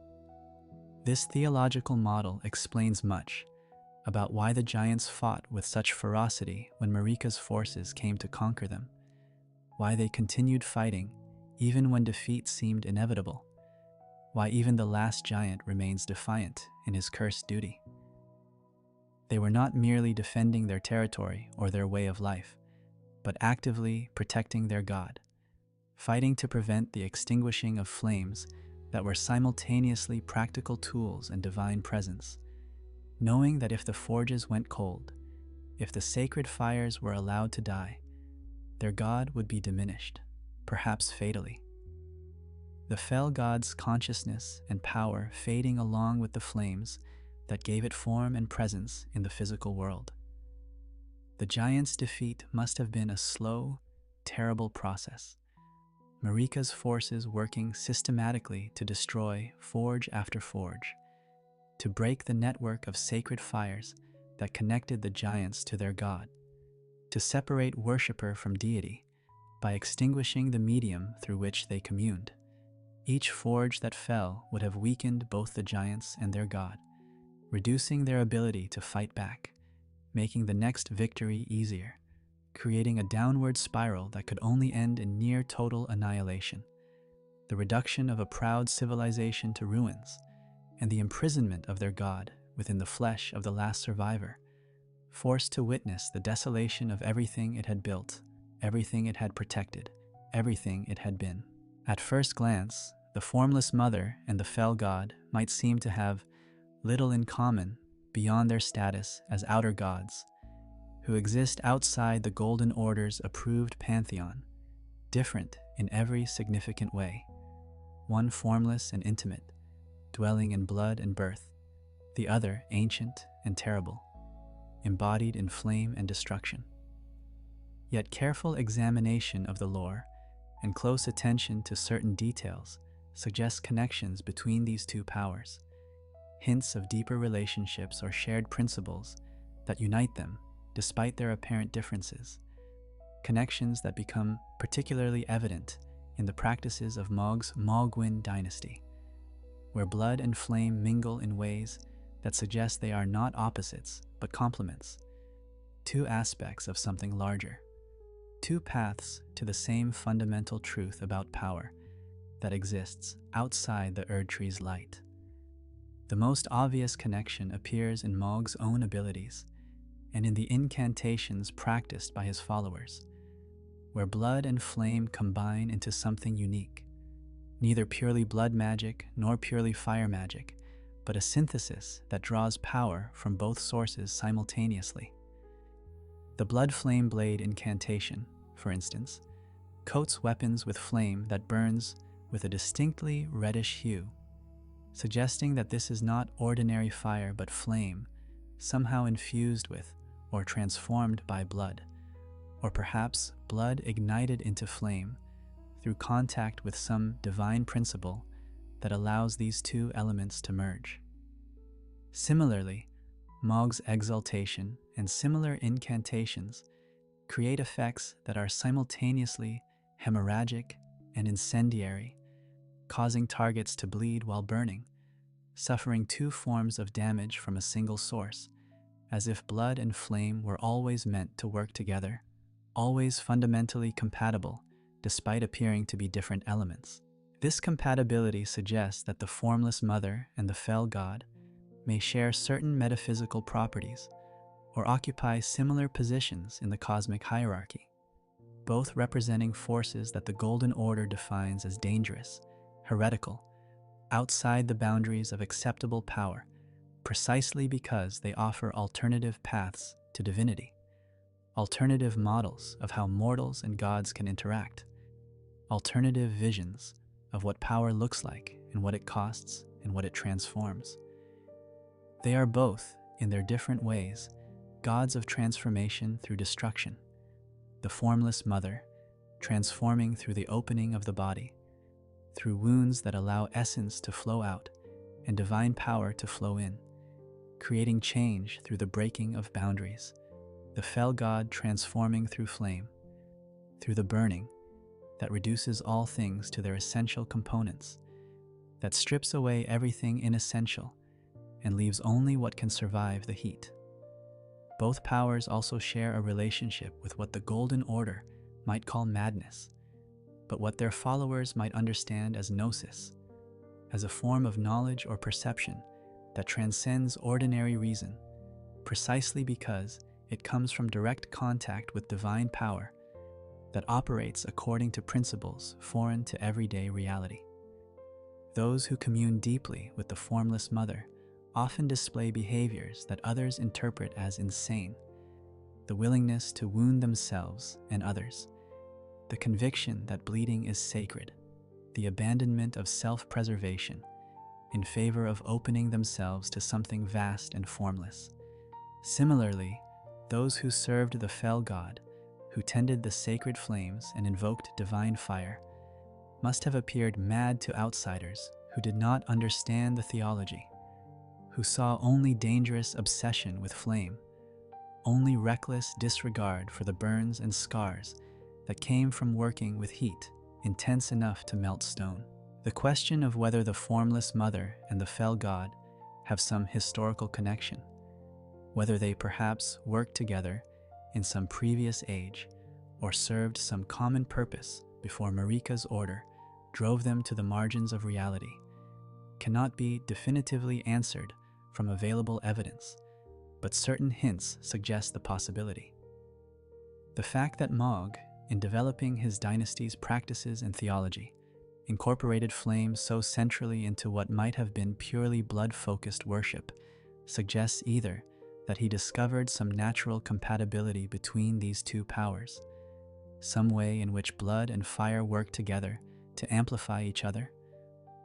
This theological model explains much about why the giants fought with such ferocity when Marika's forces came to conquer them, why they continued fighting even when defeat seemed inevitable, why even the last giant remains defiant in his cursed duty. They were not merely defending their territory or their way of life, but actively protecting their god, fighting to prevent the extinguishing of flames that were simultaneously practical tools and divine presence, knowing that if the forges went cold, if the sacred fires were allowed to die, their god would be diminished, perhaps fatally. The fell god's consciousness and power fading along with the flames that gave it form and presence in the physical world. The giant's defeat must have been a slow, terrible process. Marika's forces working systematically to destroy forge after forge, to break the network of sacred fires that connected the giants to their god, to separate worshipper from deity by extinguishing the medium through which they communed. Each forge that fell would have weakened both the giants and their god, reducing their ability to fight back, making the next victory easier, creating a downward spiral that could only end in near total annihilation, the reduction of a proud civilization to ruins, and the imprisonment of their god within the flesh of the last survivor, forced to witness the desolation of everything it had built, everything it had protected, everything it had been. At first glance, the Formless Mother and the fell god might seem to have little in common beyond their status as outer gods, who exist outside the Golden Order's approved pantheon, different in every significant way, one formless and intimate, dwelling in blood and birth, the other ancient and terrible, embodied in flame and destruction. Yet careful examination of the lore and close attention to certain details suggests connections between these two powers, hints of deeper relationships or shared principles that unite them despite their apparent differences, connections that become particularly evident in the practices of Mohg's Mohgwyn dynasty, where blood and flame mingle in ways that suggest they are not opposites but complements, two aspects of something larger, two paths to the same fundamental truth about power that exists outside the Erdtree's light. The most obvious connection appears in Mohg's own abilities and in the incantations practiced by his followers, where blood and flame combine into something unique, neither purely blood magic nor purely fire magic, but a synthesis that draws power from both sources simultaneously. The blood flame blade incantation, for instance, coats weapons with flame that burns with a distinctly reddish hue, suggesting that this is not ordinary fire but flame, somehow infused with or transformed by blood, or perhaps blood ignited into flame through contact with some divine principle that allows these two elements to merge. Similarly, Mohg's exaltation and similar incantations create effects that are simultaneously hemorrhagic and incendiary, causing targets to bleed while burning, suffering two forms of damage from a single source, as if blood and flame were always meant to work together, always fundamentally compatible, despite appearing to be different elements. This compatibility suggests that the Formless Mother and the fell god may share certain metaphysical properties or occupy similar positions in the cosmic hierarchy, both representing forces that the Golden Order defines as dangerous, heretical, outside the boundaries of acceptable power, precisely because they offer alternative paths to divinity, alternative models of how mortals and gods can interact, alternative visions of what power looks like and what it costs and what it transforms. They are both, in their different ways, gods of transformation through destruction, the Formless Mother, transforming through the opening of the body, through wounds that allow essence to flow out and divine power to flow in, creating change through the breaking of boundaries, the fell god transforming through flame, through the burning that reduces all things to their essential components, that strips away everything inessential and leaves only what can survive the heat. Both powers also share a relationship with what the Golden Order might call madness, but what their followers might understand as gnosis, as a form of knowledge or perception that transcends ordinary reason, precisely because it comes from direct contact with divine power that operates according to principles foreign to everyday reality. Those who commune deeply with the Formless Mother often display behaviors that others interpret as insane: the willingness to wound themselves and others, the conviction that bleeding is sacred, the abandonment of self-preservation in favor of opening themselves to something vast and formless. Similarly, those who served the fell god, who tended the sacred flames and invoked divine fire, must have appeared mad to outsiders who did not understand the theology, who saw only dangerous obsession with flame, only reckless disregard for the burns and scars that came from working with heat intense enough to melt stone. The question of whether the Formless Mother and the fell god have some historical connection, whether they perhaps worked together in some previous age or served some common purpose before Marika's order drove them to the margins of reality, cannot be definitively answered from available evidence, but certain hints suggest the possibility. The fact that Mohg, in developing his dynasty's practices and theology, incorporated flame so centrally into what might have been purely blood-focused worship, suggests either that he discovered some natural compatibility between these two powers, some way in which blood and fire work together to amplify each other,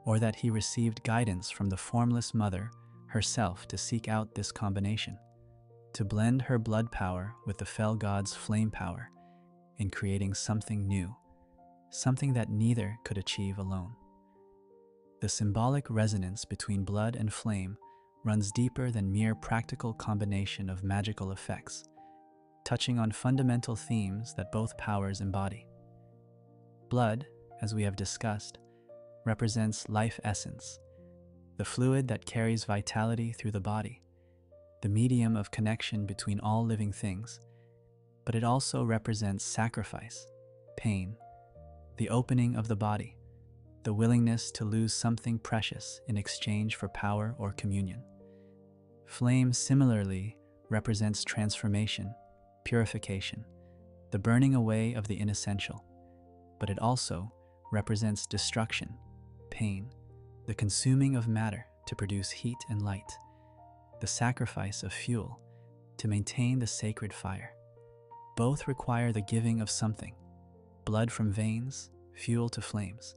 or that he received guidance from the Formless Mother herself to seek out this combination, to blend her blood power with the fell god's flame power in creating something new, something that neither could achieve alone. The symbolic resonance between blood and flame runs deeper than mere practical combination of magical effects, touching on fundamental themes that both powers embody. Blood, as we have discussed, represents life essence, the fluid that carries vitality through the body, the medium of connection between all living things, but it also represents sacrifice, pain, the opening of the body, the willingness to lose something precious in exchange for power or communion. Flame similarly represents transformation, purification, the burning away of the inessential, but it also represents destruction, pain, the consuming of matter to produce heat and light, the sacrifice of fuel to maintain the sacred fire. Both require the giving of something, blood from veins, fuel to flames,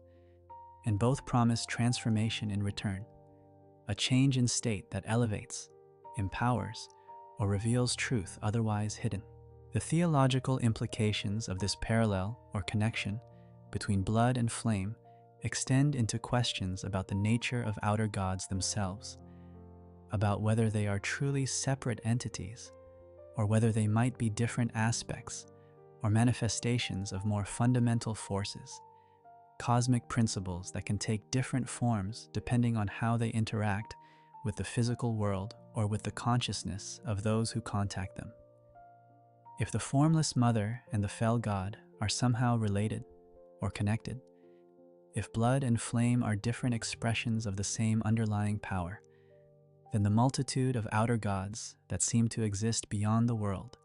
and both promise transformation in return, a change in state that elevates, empowers, or reveals truth otherwise hidden. The theological implications of this parallel or connection between blood and flame extend into questions about the nature of outer gods themselves, about whether they are truly separate entities, or whether they might be different aspects or manifestations of more fundamental forces, cosmic principles that can take different forms depending on how they interact with the physical world or with the consciousness of those who contact them. If the Formless Mother and the fell god are somehow related or connected, if blood and flame are different expressions of the same underlying power, then the multitude of outer gods that seem to exist beyond the world,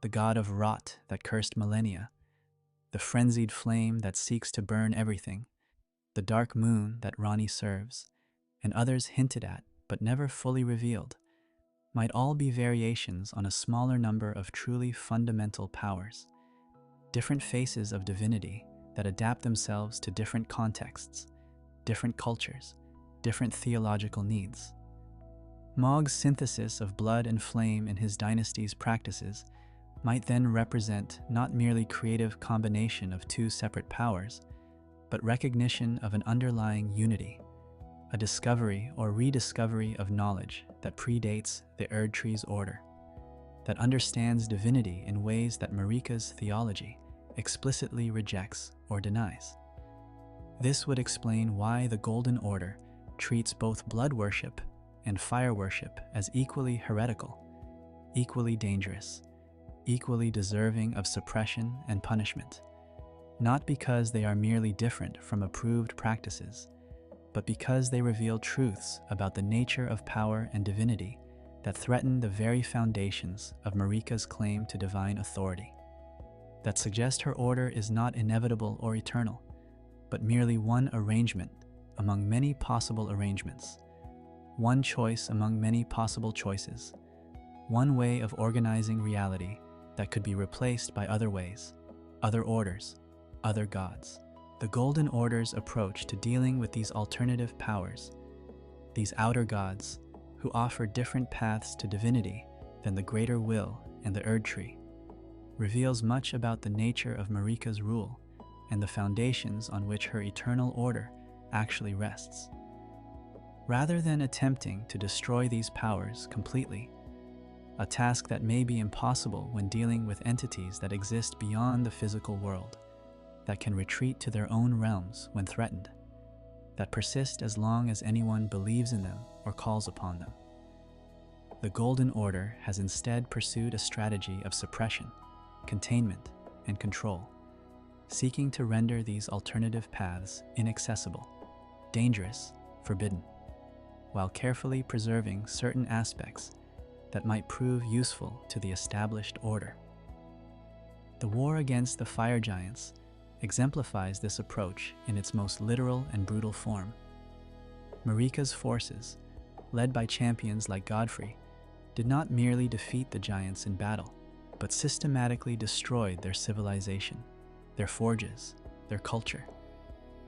the god of rot that cursed millennia, the frenzied flame that seeks to burn everything, the dark moon that Rani serves, and others hinted at but never fully revealed, might all be variations on a smaller number of truly fundamental powers, different faces of divinity that adapt themselves to different contexts, different cultures, different theological needs. Mohg's synthesis of blood and flame in his dynasty's practices might then represent not merely creative combination of two separate powers, but recognition of an underlying unity, a discovery or rediscovery of knowledge that predates the Erdtree's order, that understands divinity in ways that Marika's theology explicitly rejects or denies. This would explain why the Golden Order treats both blood worship and fire worship as equally heretical, equally dangerous, equally deserving of suppression and punishment, not because they are merely different from approved practices, but because they reveal truths about the nature of power and divinity that threaten the very foundations of Marika's claim to divine authority, that suggest her order is not inevitable or eternal, but merely one arrangement among many possible arrangements, one choice among many possible choices, one way of organizing reality that could be replaced by other ways, other orders, other gods. The Golden Order's approach to dealing with these alternative powers, these outer gods who offer different paths to divinity than the greater will and the Erdtree, reveals much about the nature of Marika's rule and the foundations on which her eternal order actually rests. Rather than attempting to destroy these powers completely, a task that may be impossible when dealing with entities that exist beyond the physical world, that can retreat to their own realms when threatened, that persist as long as anyone believes in them or calls upon them. The Golden Order has instead pursued a strategy of suppression, containment, and control, seeking to render these alternative paths inaccessible, dangerous, forbidden, while carefully preserving certain aspects that might prove useful to the established order. The war against the fire giants exemplifies this approach in its most literal and brutal form. Marika's forces, led by champions like Godfrey, did not merely defeat the giants in battle, but systematically destroyed their civilization, their forges, their culture,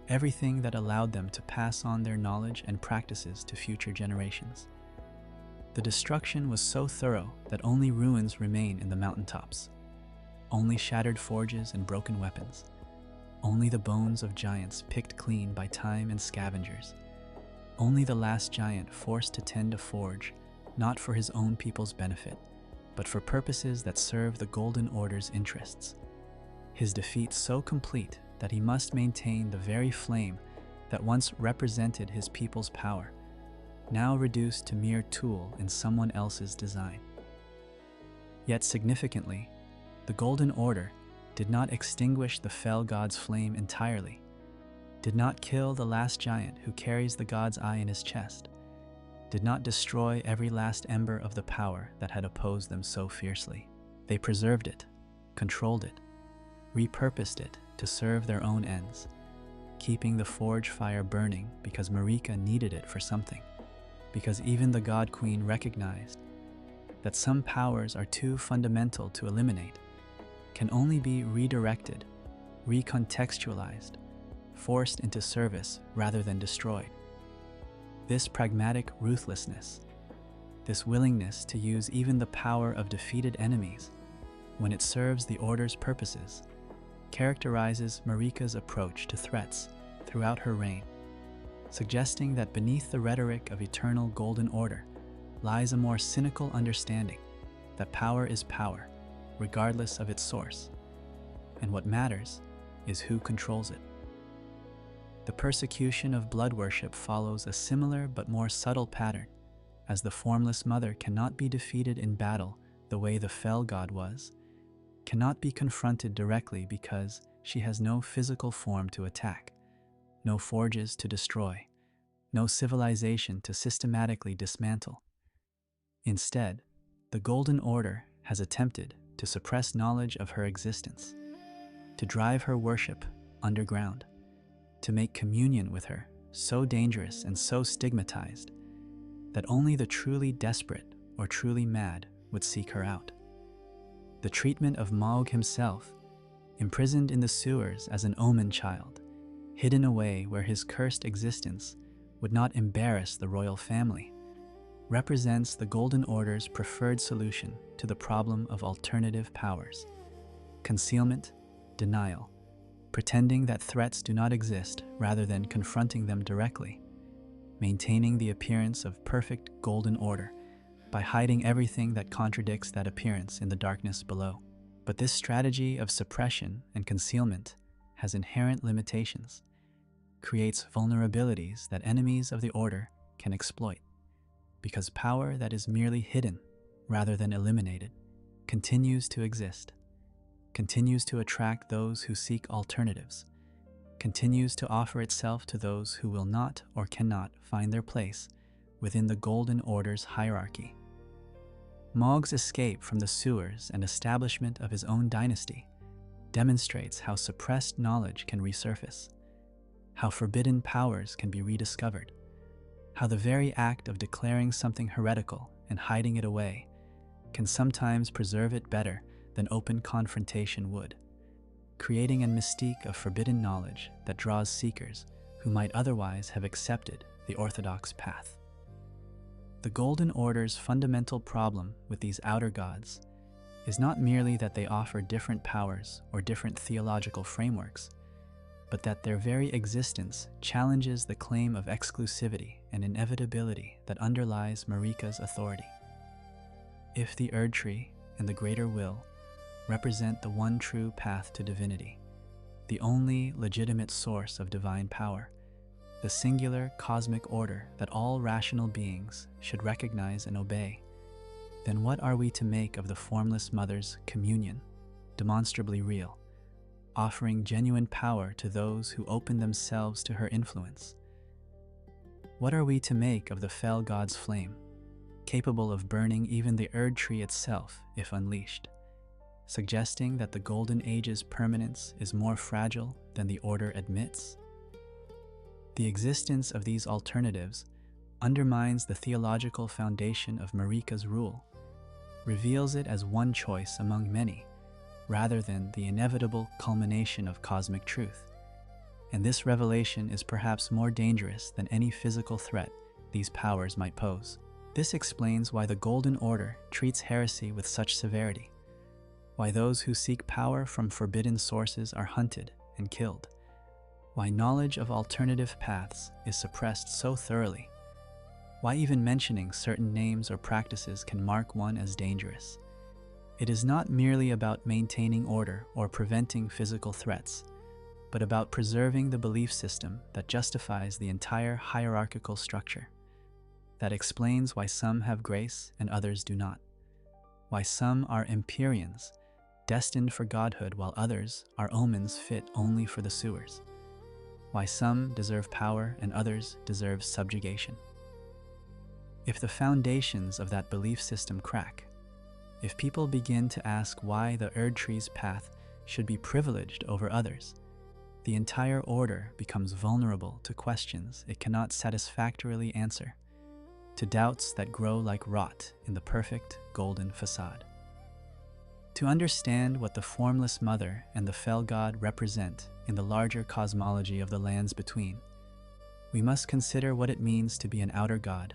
everything that allowed them to pass on their knowledge and practices to future generations. The destruction was so thorough that only ruins remain in the mountaintops, only shattered forges and broken weapons, only the bones of giants picked clean by time and scavengers, only the last giant forced to tend a forge, not for his own people's benefit, but for purposes that serve the Golden Order's interests. His defeat so complete that he must maintain the very flame that once represented his people's power, now reduced to mere tool in someone else's design. Yet significantly, the Golden Order did not extinguish the fell god's flame entirely, did not kill the last giant who carries the god's eye in his chest, did not destroy every last ember of the power that had opposed them so fiercely. They preserved it, controlled it, repurposed it to serve their own ends, keeping the forge fire burning because Marika needed it for something, because even the God Queen recognized that some powers are too fundamental to eliminate, can only be redirected, recontextualized, forced into service rather than destroyed. This pragmatic ruthlessness, this willingness to use even the power of defeated enemies when it serves the Order's purposes, characterizes Marika's approach to threats throughout her reign, suggesting that beneath the rhetoric of eternal Golden Order lies a more cynical understanding that power is power, regardless of its source, and what matters is who controls it. The persecution of blood worship follows a similar but more subtle pattern, as the Formless Mother cannot be defeated in battle the way the fell god was, cannot be confronted directly because she has no physical form to attack, no forges to destroy, no civilization to systematically dismantle. Instead, the Golden Order has attempted to suppress knowledge of her existence, to drive her worship underground, to make communion with her so dangerous and so stigmatized that only the truly desperate or truly mad would seek her out. The treatment of Mohg himself, imprisoned in the sewers as an Omen child, hidden away where his cursed existence would not embarrass the royal family, represents the Golden Order's preferred solution to the problem of alternative powers: concealment, denial, pretending that threats do not exist rather than confronting them directly, maintaining the appearance of perfect Golden Order by hiding everything that contradicts that appearance in the darkness below. But this strategy of suppression and concealment has inherent limitations, creates vulnerabilities that enemies of the Order can exploit, because power that is merely hidden rather than eliminated continues to exist, continues to attract those who seek alternatives, continues to offer itself to those who will not or cannot find their place within the Golden Order's hierarchy. Mohg's escape from the sewers and establishment of his own dynasty demonstrates how suppressed knowledge can resurface, how forbidden powers can be rediscovered, how the very act of declaring something heretical and hiding it away can sometimes preserve it better than open confrontation would, creating a mystique of forbidden knowledge that draws seekers who might otherwise have accepted the orthodox path. The Golden Order's fundamental problem with these outer gods is not merely that they offer different powers or different theological frameworks, but that their very existence challenges the claim of exclusivity and inevitability that underlies Marika's authority. If the Erdtree and the Greater Will represent the one true path to divinity, the only legitimate source of divine power, the singular cosmic order that all rational beings should recognize and obey, then what are we to make of the Formless Mother's communion, demonstrably real, offering genuine power to those who open themselves to her influence? What are we to make of the fell god's flame, capable of burning even the Erdtree itself if unleashed, suggesting that the Golden Age's permanence is more fragile than the Order admits? The existence of these alternatives undermines the theological foundation of Marika's rule, reveals it as one choice among many, rather than the inevitable culmination of cosmic truth. And this revelation is perhaps more dangerous than any physical threat these powers might pose. This explains why the Golden Order treats heresy with such severity, why those who seek power from forbidden sources are hunted and killed, why knowledge of alternative paths is suppressed so thoroughly, why even mentioning certain names or practices can mark one as dangerous. It is not merely about maintaining order or preventing physical threats, but about preserving the belief system that justifies the entire hierarchical structure, that explains why some have grace and others do not, why some are Empyreans, destined for godhood, while others are omens fit only for the sewers, why some deserve power and others deserve subjugation. If the foundations of that belief system crack, if people begin to ask why the Erdtree's path should be privileged over others, the entire order becomes vulnerable to questions it cannot satisfactorily answer, to doubts that grow like rot in the perfect golden facade. To understand what the Formless Mother and the Fell God represent in the larger cosmology of the lands between, we must consider what it means to be an outer god,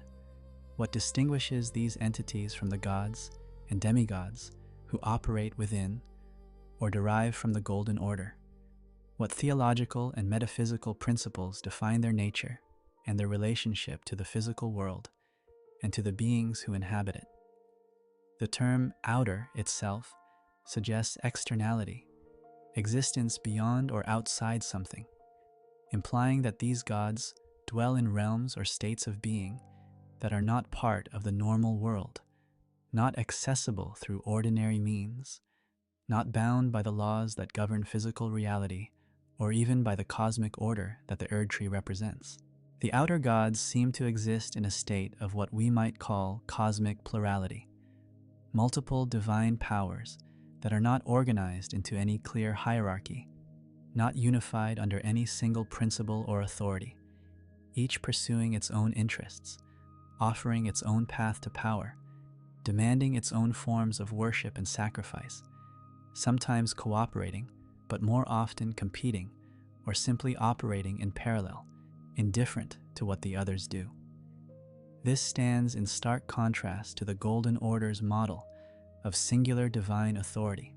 what distinguishes these entities from the gods and demigods who operate within or derive from the Golden Order, what theological and metaphysical principles define their nature and their relationship to the physical world and to the beings who inhabit it. The term outer itself suggests externality, existence beyond or outside something, implying that these gods dwell in realms or states of being that are not part of the normal world, not accessible through ordinary means, not bound by the laws that govern physical reality or even by the cosmic order that the Erdtree represents. The outer gods seem to exist in a state of what we might call cosmic plurality, multiple divine powers that are not organized into any clear hierarchy, not unified under any single principle or authority, each pursuing its own interests, offering its own path to power, demanding its own forms of worship and sacrifice, sometimes cooperating, but more often competing, or simply operating in parallel, indifferent to what the others do. This stands in stark contrast to the Golden Order's model of singular divine authority,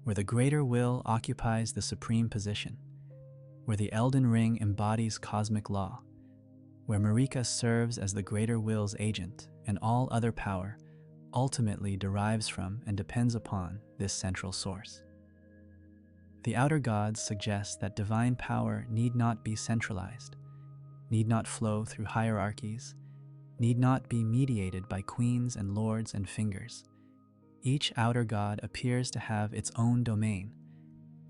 where the Greater Will occupies the supreme position, where the Elden Ring embodies cosmic law, where Marika serves as the Greater Will's agent, and all other power ultimately derives from and depends upon this central source. The outer gods suggest that divine power need not be centralized, need not flow through hierarchies, need not be mediated by queens and lords and fingers. Each outer god appears to have its own domain,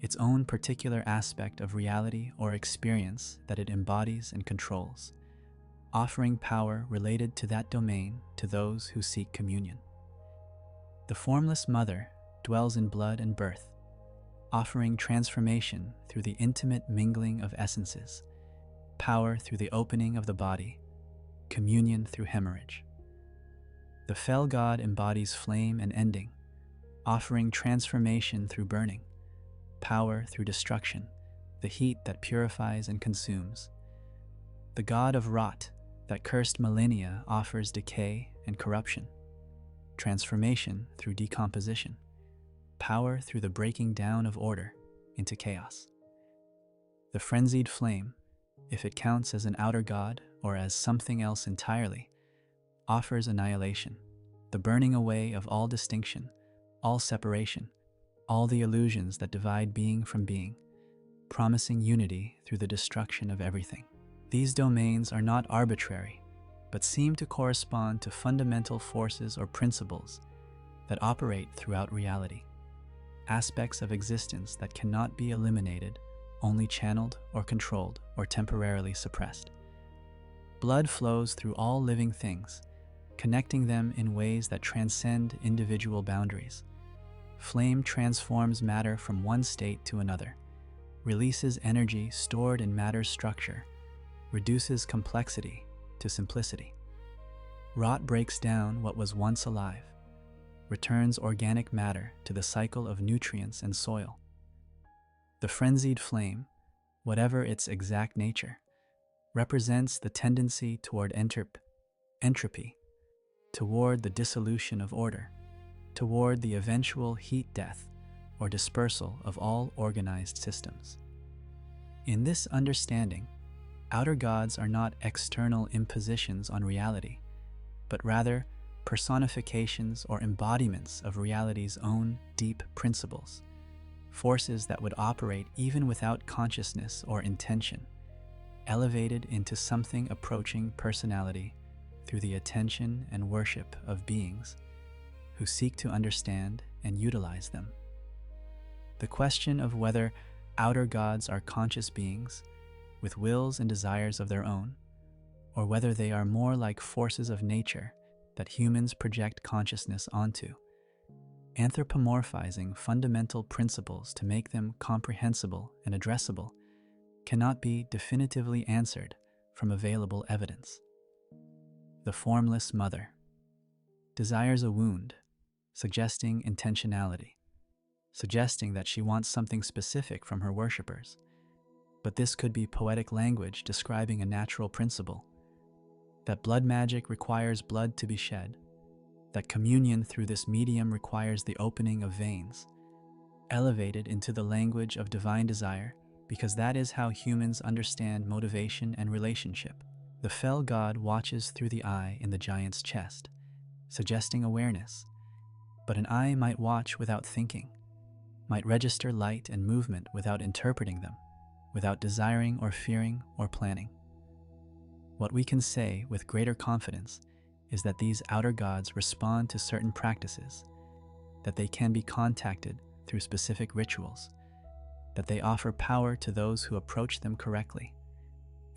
its own particular aspect of reality or experience that it embodies and controls, offering power related to that domain to those who seek communion. The Formless Mother dwells in blood and birth, offering transformation through the intimate mingling of essences, power through the opening of the body, communion through hemorrhage. The fell god embodies flame and ending, offering transformation through burning, power through destruction, the heat that purifies and consumes. The god of rot that cursed millennia offers decay and corruption, transformation through decomposition, power through the breaking down of order into chaos. The frenzied flame, if it counts as an outer god or as something else entirely, offers annihilation, the burning away of all distinction, all separation, all the illusions that divide being from being, promising unity through the destruction of everything. These domains are not arbitrary, but seem to correspond to fundamental forces or principles that operate throughout reality, aspects of existence that cannot be eliminated, only channeled or controlled or temporarily suppressed. Blood flows through all living things, connecting them in ways that transcend individual boundaries. Flame transforms matter from one state to another, releases energy stored in matter's structure, reduces complexity to simplicity. Rot breaks down what was once alive, returns organic matter to the cycle of nutrients and soil. The frenzied flame, whatever its exact nature, represents the tendency toward entropy, toward the dissolution of order, toward the eventual heat death or dispersal of all organized systems. In this understanding, outer gods are not external impositions on reality, but rather personifications or embodiments of reality's own deep principles, forces that would operate even without consciousness or intention, elevated into something approaching personality through the attention and worship of beings who seek to understand and utilize them. The question of whether outer gods are conscious beings with wills and desires of their own, or whether they are more like forces of nature that humans project consciousness onto, anthropomorphizing fundamental principles to make them comprehensible and addressable, cannot be definitively answered from available evidence. The Formless Mother desires a wound, suggesting intentionality, suggesting that she wants something specific from her worshippers. But this could be poetic language describing a natural principle, that blood magic requires blood to be shed, that communion through this medium requires the opening of veins, elevated into the language of divine desire, because that is how humans understand motivation and relationship. The fell god watches through the eye in the giant's chest, suggesting awareness, but an eye might watch without thinking, might register light and movement without interpreting them, without desiring or fearing or planning. What we can say with greater confidence is that these outer gods respond to certain practices, that they can be contacted through specific rituals, that they offer power to those who approach them correctly,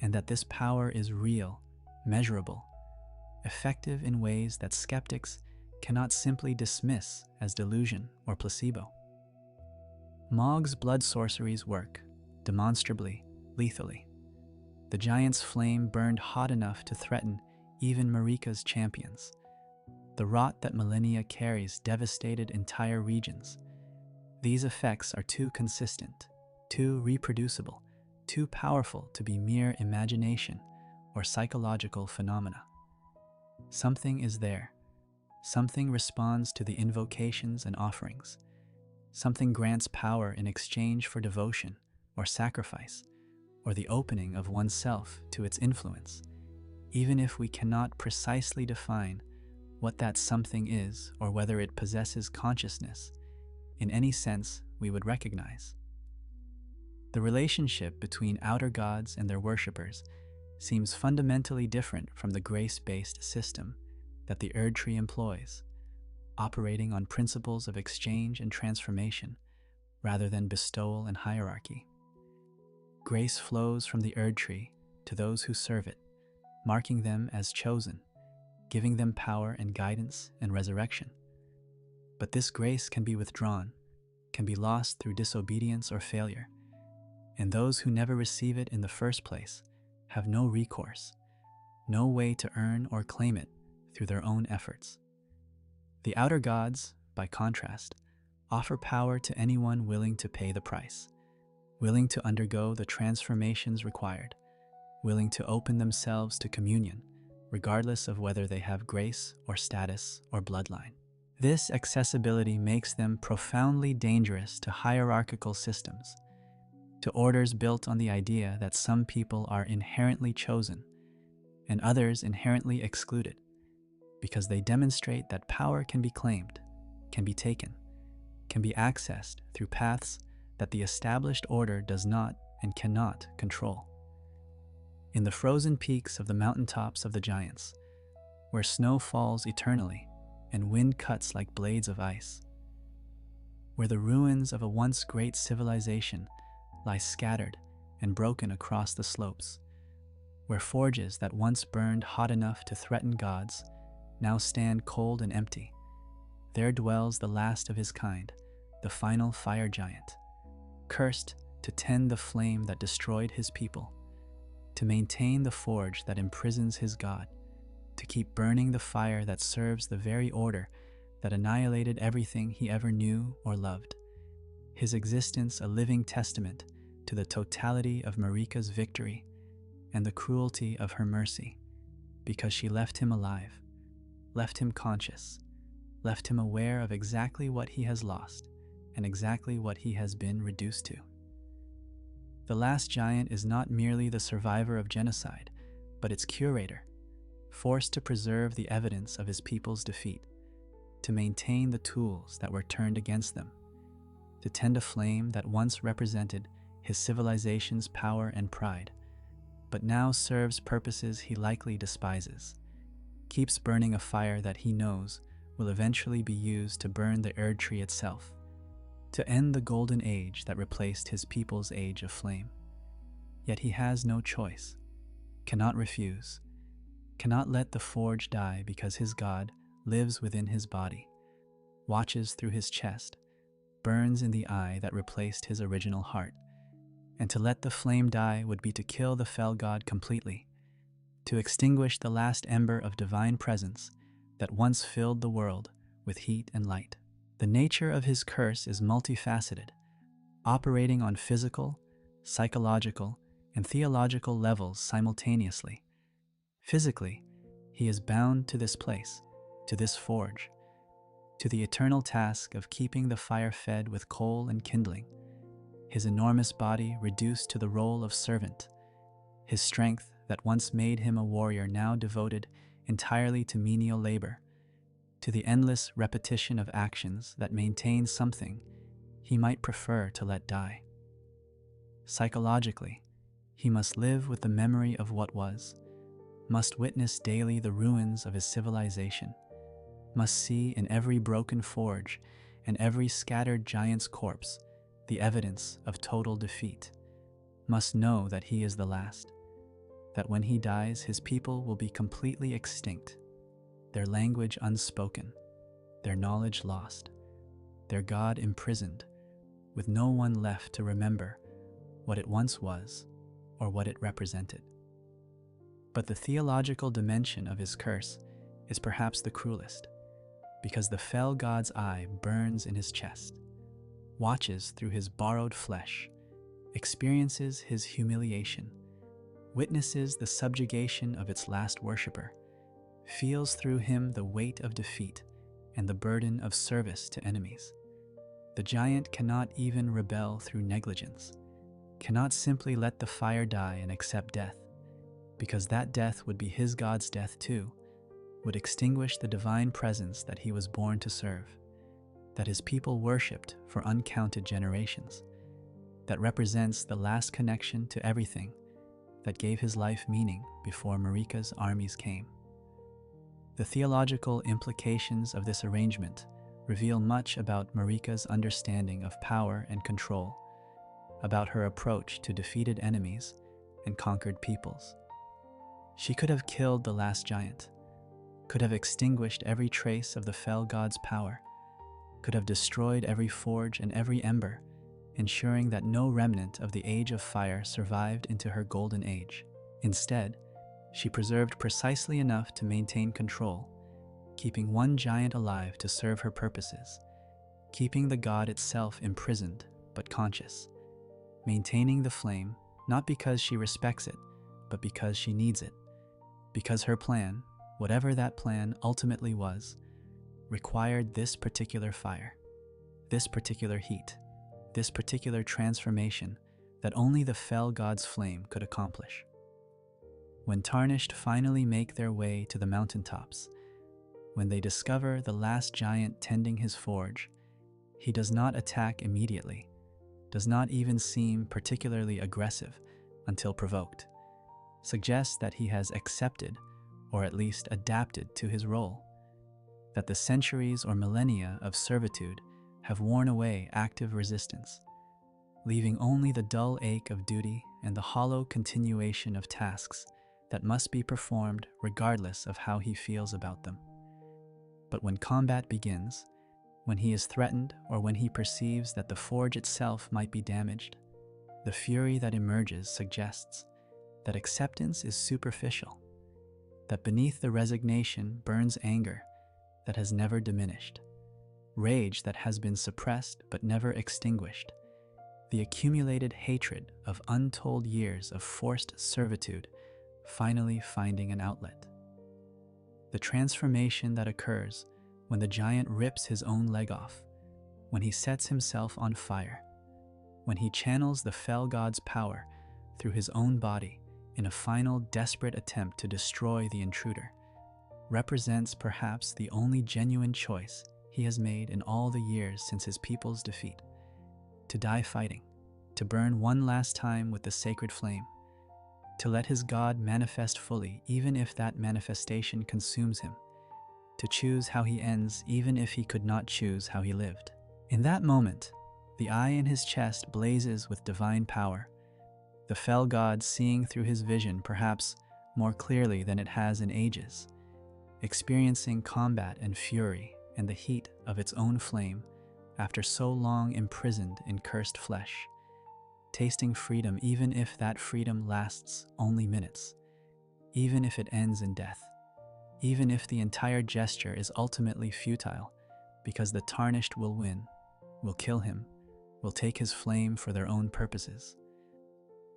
and that this power is real, measurable, effective in ways that skeptics cannot simply dismiss as delusion or placebo. Mohg's blood sorceries work, demonstrably, lethally. The giant's flame burned hot enough to threaten even Marika's champions. The rot that millennia carries devastated entire regions. These effects are too consistent, too reproducible, too powerful to be mere imagination or psychological phenomena. Something is there. Something responds to the invocations and offerings. Something grants power in exchange for devotion or sacrifice, or the opening of oneself to its influence, even if we cannot precisely define what that something is or whether it possesses consciousness in any sense we would recognize. The relationship between outer gods and their worshippers seems fundamentally different from the grace-based system that the Erdtree employs, operating on principles of exchange and transformation, rather than bestowal and hierarchy. Grace flows from the Erdtree to those who serve it, marking them as chosen, giving them power and guidance and resurrection. But this grace can be withdrawn, can be lost through disobedience or failure, and those who never receive it in the first place have no recourse, no way to earn or claim it through their own efforts. The outer gods, by contrast, offer power to anyone willing to pay the price, willing to undergo the transformations required, willing to open themselves to communion, regardless of whether they have grace or status or bloodline. This accessibility makes them profoundly dangerous to hierarchical systems, to orders built on the idea that some people are inherently chosen and others inherently excluded, because they demonstrate that power can be claimed, can be taken, can be accessed through paths that the established order does not and cannot control. In the frozen peaks of the mountaintops of the giants, where snow falls eternally and wind cuts like blades of ice, where the ruins of a once great civilization lie scattered and broken across the slopes, where forges that once burned hot enough to threaten gods now stand cold and empty, there dwells the last of his kind, the final fire giant, cursed to tend the flame that destroyed his people, to maintain the forge that imprisons his god, to keep burning the fire that serves the very order that annihilated everything he ever knew or loved, his existence a living testament to the totality of Marika's victory and the cruelty of her mercy, because she left him alive, left him conscious, left him aware of exactly what he has lost and exactly what he has been reduced to. The last giant is not merely the survivor of genocide, but its curator, forced to preserve the evidence of his people's defeat, to maintain the tools that were turned against them, to tend a flame that once represented his civilization's power and pride, but now serves purposes he likely despises, keeps burning a fire that he knows will eventually be used to burn the Erdtree itself, to end the golden age that replaced his people's age of flame. Yet he has no choice, cannot refuse, cannot let the forge die because his god lives within his body, watches through his chest, burns in the eye that replaced his original heart. And to let the flame die would be to kill the fell god completely, to extinguish the last ember of divine presence that once filled the world with heat and light. The nature of his curse is multifaceted, operating on physical, psychological, and theological levels simultaneously. Physically, he is bound to this place, to this forge, to the eternal task of keeping the fire fed with coal and kindling, his enormous body reduced to the role of servant, his strength that once made him a warrior now devoted entirely to menial labor, to the endless repetition of actions that maintain something he might prefer to let die. Psychologically, he must live with the memory of what was, must witness daily the ruins of his civilization, must see in every broken forge and every scattered giant's corpse the evidence of total defeat, must know that he is the last, that when he dies his people will be completely extinct, their language unspoken, their knowledge lost, their God imprisoned, with no one left to remember what it once was or what it represented. But the theological dimension of his curse is perhaps the cruelest, because the fell god's eye burns in his chest, watches through his borrowed flesh, experiences his humiliation, witnesses the subjugation of its last worshipper, feels through him the weight of defeat and the burden of service to enemies. The giant cannot even rebel through negligence, cannot simply let the fire die and accept death, because that death would be his God's death too, would extinguish the divine presence that he was born to serve, that his people worshipped for uncounted generations, that represents the last connection to everything that gave his life meaning before Marika's armies came. The theological implications of this arrangement reveal much about Marika's understanding of power and control, about her approach to defeated enemies and conquered peoples. She could have killed the last giant, could have extinguished every trace of the fell god's power, could have destroyed every forge and every ember, ensuring that no remnant of the Age of Fire survived into her golden age. Instead, she preserved precisely enough to maintain control, keeping one giant alive to serve her purposes, keeping the god itself imprisoned but conscious, maintaining the flame not because she respects it, but because she needs it, because her plan, whatever that plan ultimately was, required this particular fire, this particular heat, this particular transformation that only the fell god's flame could accomplish. When Tarnished finally make their way to the mountaintops, when they discover the last giant tending his forge, he does not attack immediately, does not even seem particularly aggressive until provoked, suggests that he has accepted, or at least adapted to his role, that the centuries or millennia of servitude have worn away active resistance, leaving only the dull ache of duty and the hollow continuation of tasks that must be performed regardless of how he feels about them. But when combat begins, when he is threatened or when he perceives that the forge itself might be damaged, the fury that emerges suggests that acceptance is superficial, that beneath the resignation burns anger that has never diminished, rage that has been suppressed but never extinguished, the accumulated hatred of untold years of forced servitude finally finding an outlet. The transformation that occurs when the giant rips his own leg off, when he sets himself on fire, when he channels the fell god's power through his own body in a final desperate attempt to destroy the intruder, represents perhaps the only genuine choice he has made in all the years since his people's defeat: to die fighting, to burn one last time with the sacred flame, to let his god manifest fully even if that manifestation consumes him, to choose how he ends even if he could not choose how he lived. In that moment, the eye in his chest blazes with divine power, the fell god seeing through his vision perhaps more clearly than it has in ages, experiencing combat and fury and the heat of its own flame after so long imprisoned in cursed flesh, tasting freedom even if that freedom lasts only minutes, even if it ends in death, even if the entire gesture is ultimately futile because the Tarnished will win, will kill him, will take his flame for their own purposes.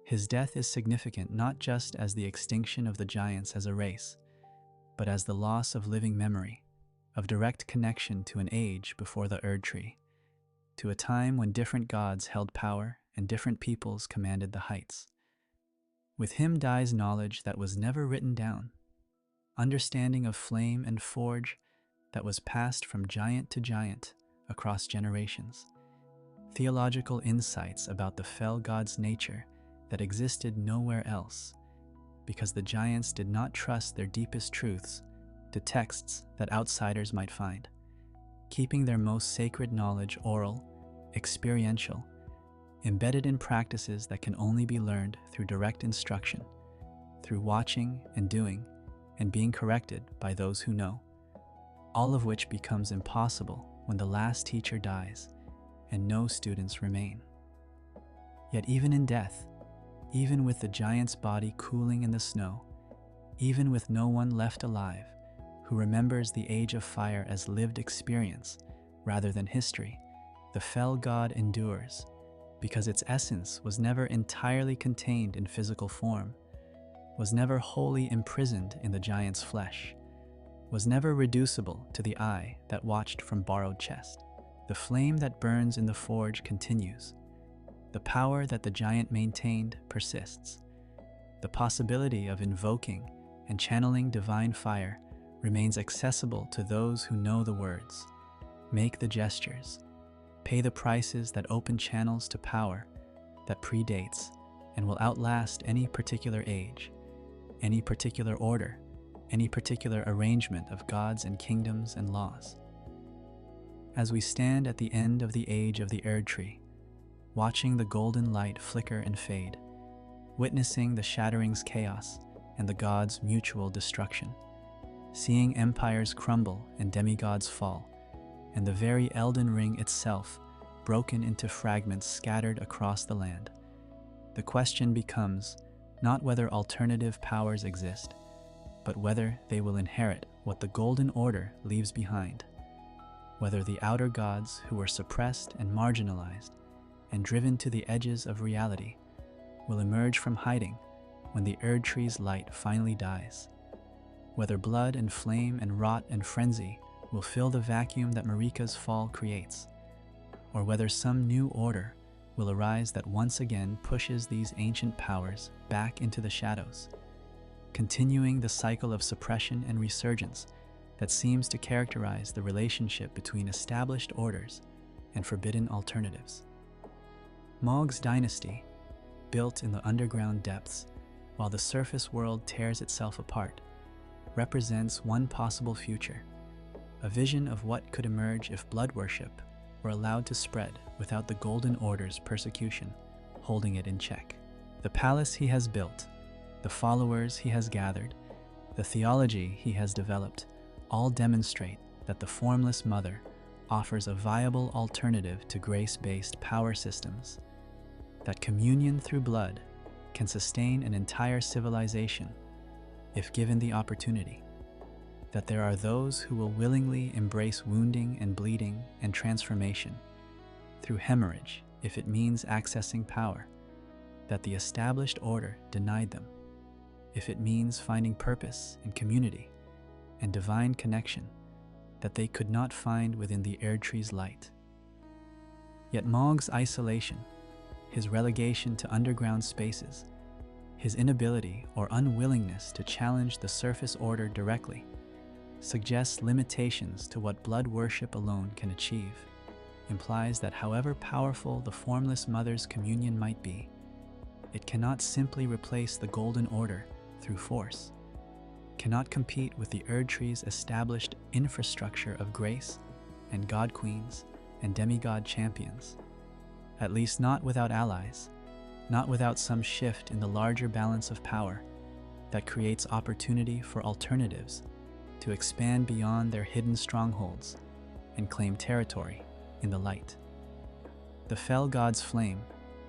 His death is significant not just as the extinction of the giants as a race, but as the loss of living memory, of direct connection to an age before the Erdtree, to a time when different gods held power and different peoples commanded the heights. With him dies knowledge that was never written down, understanding of flame and forge that was passed from giant to giant across generations, theological insights about the fell god's nature that existed nowhere else, because the giants did not trust their deepest truths to texts that outsiders might find, keeping their most sacred knowledge oral, experiential, embedded in practices that can only be learned through direct instruction, through watching and doing and being corrected by those who know, all of which becomes impossible when the last teacher dies and no students remain. Yet even in death, even with the giant's body cooling in the snow, even with no one left alive who remembers the Age of Fire as lived experience rather than history, the fell god endures, because its essence was never entirely contained in physical form, was never wholly imprisoned in the giant's flesh, was never reducible to the eye that watched from borrowed chest. The flame that burns in the forge continues. The power that the giant maintained persists. The possibility of invoking and channeling divine fire remains accessible to those who know the words, make the gestures, pay the prices that open channels to power that predates and will outlast any particular age, any particular order, any particular arrangement of gods and kingdoms and laws. As we stand at the end of the age of the Erdtree, watching the golden light flicker and fade, witnessing the shattering's chaos and the gods' mutual destruction, seeing empires crumble and demigods fall, and the very Elden Ring itself broken into fragments scattered across the land, the question becomes not whether alternative powers exist, but whether they will inherit what the Golden Order leaves behind, whether the outer gods who were suppressed and marginalized and driven to the edges of reality will emerge from hiding when the Erdtree's light finally dies, whether blood and flame and rot and frenzy will fill the vacuum that Marika's fall creates, or whether some new order will arise that once again pushes these ancient powers back into the shadows, continuing the cycle of suppression and resurgence that seems to characterize the relationship between established orders and forbidden alternatives. Mohg's dynasty, built in the underground depths while the surface world tears itself apart, represents one possible future, a vision of what could emerge if blood worship were allowed to spread without the Golden Order's persecution holding it in check. The palace he has built, the followers he has gathered, the theology he has developed, all demonstrate that the Formless Mother offers a viable alternative to grace-based power systems, that communion through blood can sustain an entire civilization if given the opportunity, that there are those who will willingly embrace wounding and bleeding and transformation through hemorrhage if it means accessing power, that the established order denied them if it means finding purpose and community and divine connection that they could not find within the Erdtree's light. Yet Mohg's isolation, his relegation to underground spaces, his inability or unwillingness to challenge the surface order directly, suggests limitations to what blood worship alone can achieve, implies that however powerful the Formless Mother's communion might be, it cannot simply replace the Golden Order through force, cannot compete with the Erdtree's established infrastructure of grace and god queens and demigod champions, at least not without allies, not without some shift in the larger balance of power that creates opportunity for alternatives to expand beyond their hidden strongholds and claim territory in the light. The fell god's flame,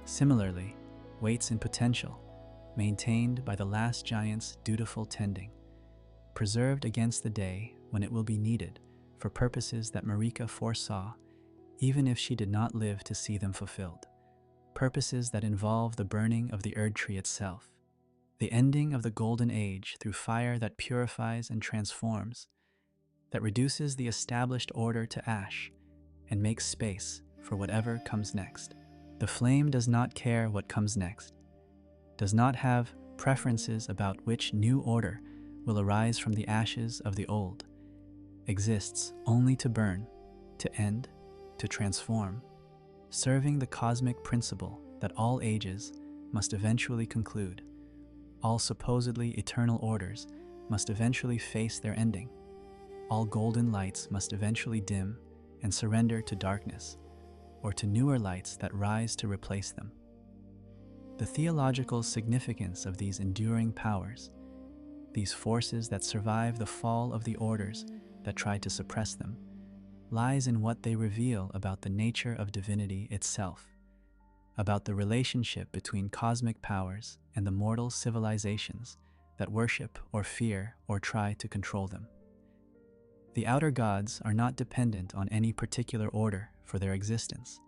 similarly, waits in potential, maintained by the last giant's dutiful tending, preserved against the day when it will be needed for purposes that Marika foresaw, even if she did not live to see them fulfilled, purposes that involve the burning of the Erdtree itself, the ending of the Golden Age through fire that purifies and transforms, that reduces the established order to ash and makes space for whatever comes next. The flame does not care what comes next, does not have preferences about which new order will arise from the ashes of the old, exists only to burn, to end, to transform, serving the cosmic principle that all ages must eventually conclude, all supposedly eternal orders must eventually face their ending, all golden lights must eventually dim and surrender to darkness, or to newer lights that rise to replace them. The theological significance of these enduring powers, these forces that survive the fall of the orders that try to suppress them, lies in what they reveal about the nature of divinity itself, about the relationship between cosmic powers and the mortal civilizations that worship or fear or try to control them. The outer gods are not dependent on any particular order for their existence,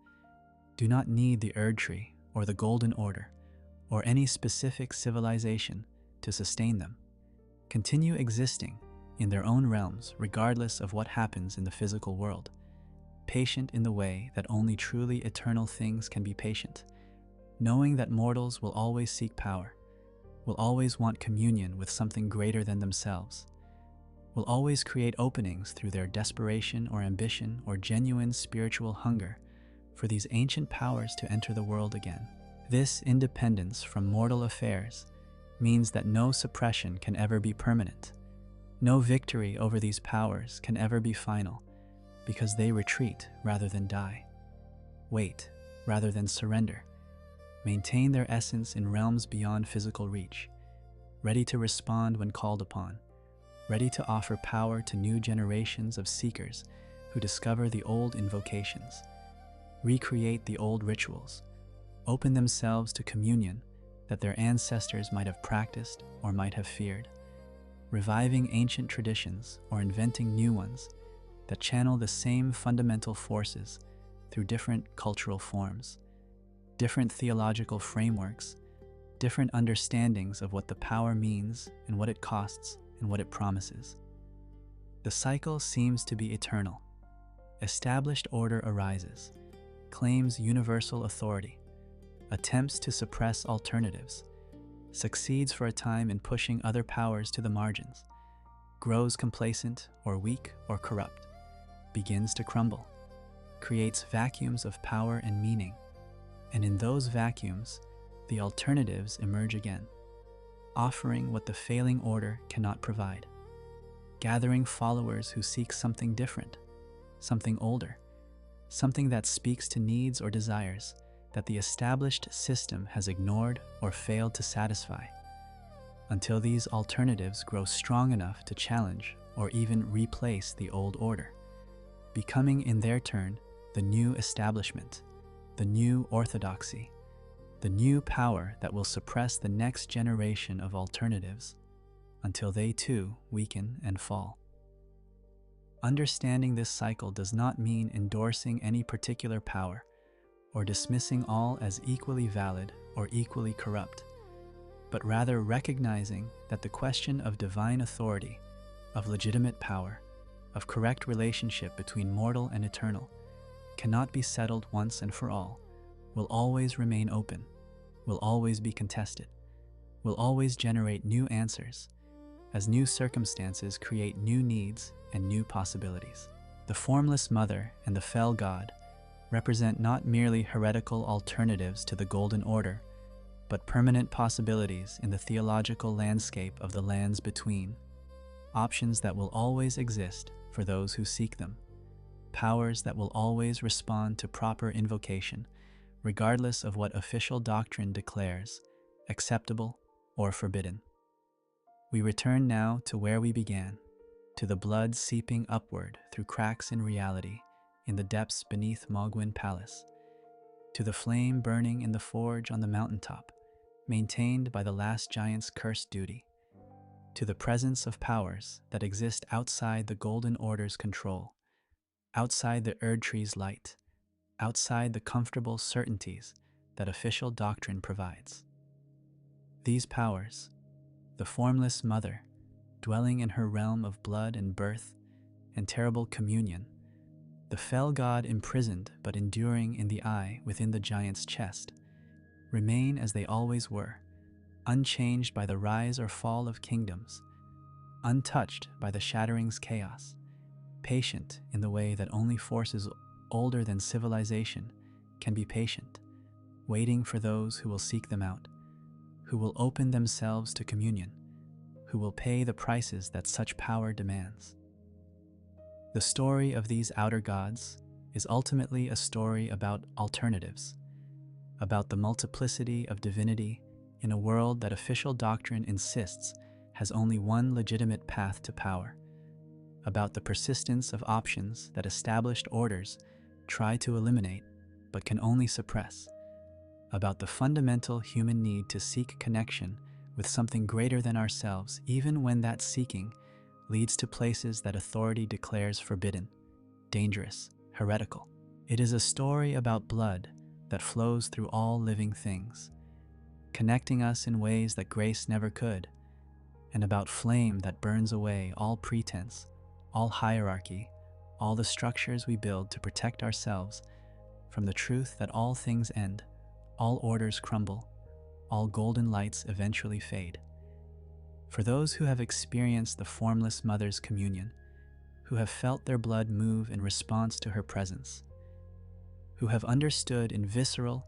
do not need the Erdtree or the Golden Order or any specific civilization to sustain them, continue existing in their own realms regardless of what happens in the physical world, patient in the way that only truly eternal things can be patient, knowing that mortals will always seek power, will always want communion with something greater than themselves, will always create openings through their desperation or ambition or genuine spiritual hunger for these ancient powers to enter the world again. This independence from mortal affairs means that no suppression can ever be permanent. No victory over these powers can ever be final, because they retreat rather than die, wait rather than surrender, maintain their essence in realms beyond physical reach, ready to respond when called upon, ready to offer power to new generations of seekers who discover the old invocations, recreate the old rituals, open themselves to communion that their ancestors might have practiced or might have feared, reviving ancient traditions or inventing new ones that channel the same fundamental forces through different cultural forms, different theological frameworks, different understandings of what the power means and what it costs and what it promises. The cycle seems to be eternal. Established order arises, claims universal authority, attempts to suppress alternatives, succeeds for a time in pushing other powers to the margins, grows complacent or weak or corrupt, begins to crumble, creates vacuums of power and meaning, and in those vacuums, the alternatives emerge again, offering what the failing order cannot provide, gathering followers who seek something different, something older, something that speaks to needs or desires that the established system has ignored or failed to satisfy, until these alternatives grow strong enough to challenge or even replace the old order, becoming in their turn the new establishment, the new orthodoxy, the new power that will suppress the next generation of alternatives until they too weaken and fall. Understanding this cycle does not mean endorsing any particular power or dismissing all as equally valid or equally corrupt, but rather recognizing that the question of divine authority, of legitimate power, of correct relationship between mortal and eternal, cannot be settled once and for all, will always remain open, will always be contested, will always generate new answers, as new circumstances create new needs and new possibilities. The Formless Mother and the Fell God represent not merely heretical alternatives to the Golden Order, but permanent possibilities in the theological landscape of the lands between, options that will always exist for those who seek them, powers that will always respond to proper invocation, regardless of what official doctrine declares acceptable or forbidden. We return now to where we began, to the blood seeping upward through cracks in reality in the depths beneath Mohgwyn Palace, to the flame burning in the forge on the mountaintop, maintained by the last giant's cursed duty, to the presence of powers that exist outside the Golden Order's control, outside the Erdtree's light, outside the comfortable certainties that official doctrine provides. These powers, the Formless Mother, dwelling in her realm of blood and birth and terrible communion, the fell god imprisoned but enduring in the eye within the giant's chest, remain as they always were, unchanged by the rise or fall of kingdoms, untouched by the shattering's chaos, patient in the way that only forces older than civilization can be patient, waiting for those who will seek them out, who will open themselves to communion, who will pay the prices that such power demands. The story of these outer gods is ultimately a story about alternatives, about the multiplicity of divinity in a world that official doctrine insists has only one legitimate path to power, about the persistence of options that established orders try to eliminate but can only suppress, about the fundamental human need to seek connection with something greater than ourselves, even when that seeking leads to places that authority declares forbidden, dangerous, heretical. It is a story about blood that flows through all living things, connecting us in ways that grace never could, and about flame that burns away all pretense, all hierarchy, all the structures we build to protect ourselves from the truth that all things end, all orders crumble, all golden lights eventually fade. For those who have experienced the Formless Mother's communion, who have felt their blood move in response to her presence, who have understood in visceral,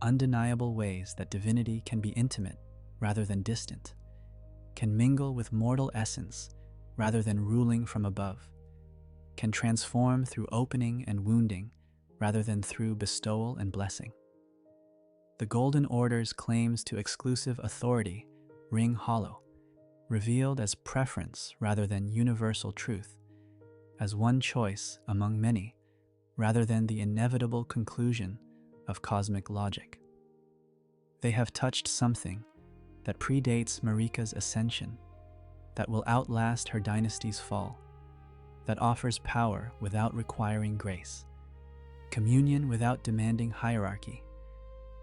undeniable ways that divinity can be intimate rather than distant, can mingle with mortal essence rather than ruling from above, can transform through opening and wounding rather than through bestowal and blessing. The Golden Order's claims to exclusive authority ring hollow, revealed as preference rather than universal truth, as one choice among many rather than the inevitable conclusion of cosmic logic. They have touched something that predates Marika's ascension, that will outlast her dynasty's fall, that offers power without requiring grace, communion without demanding hierarchy,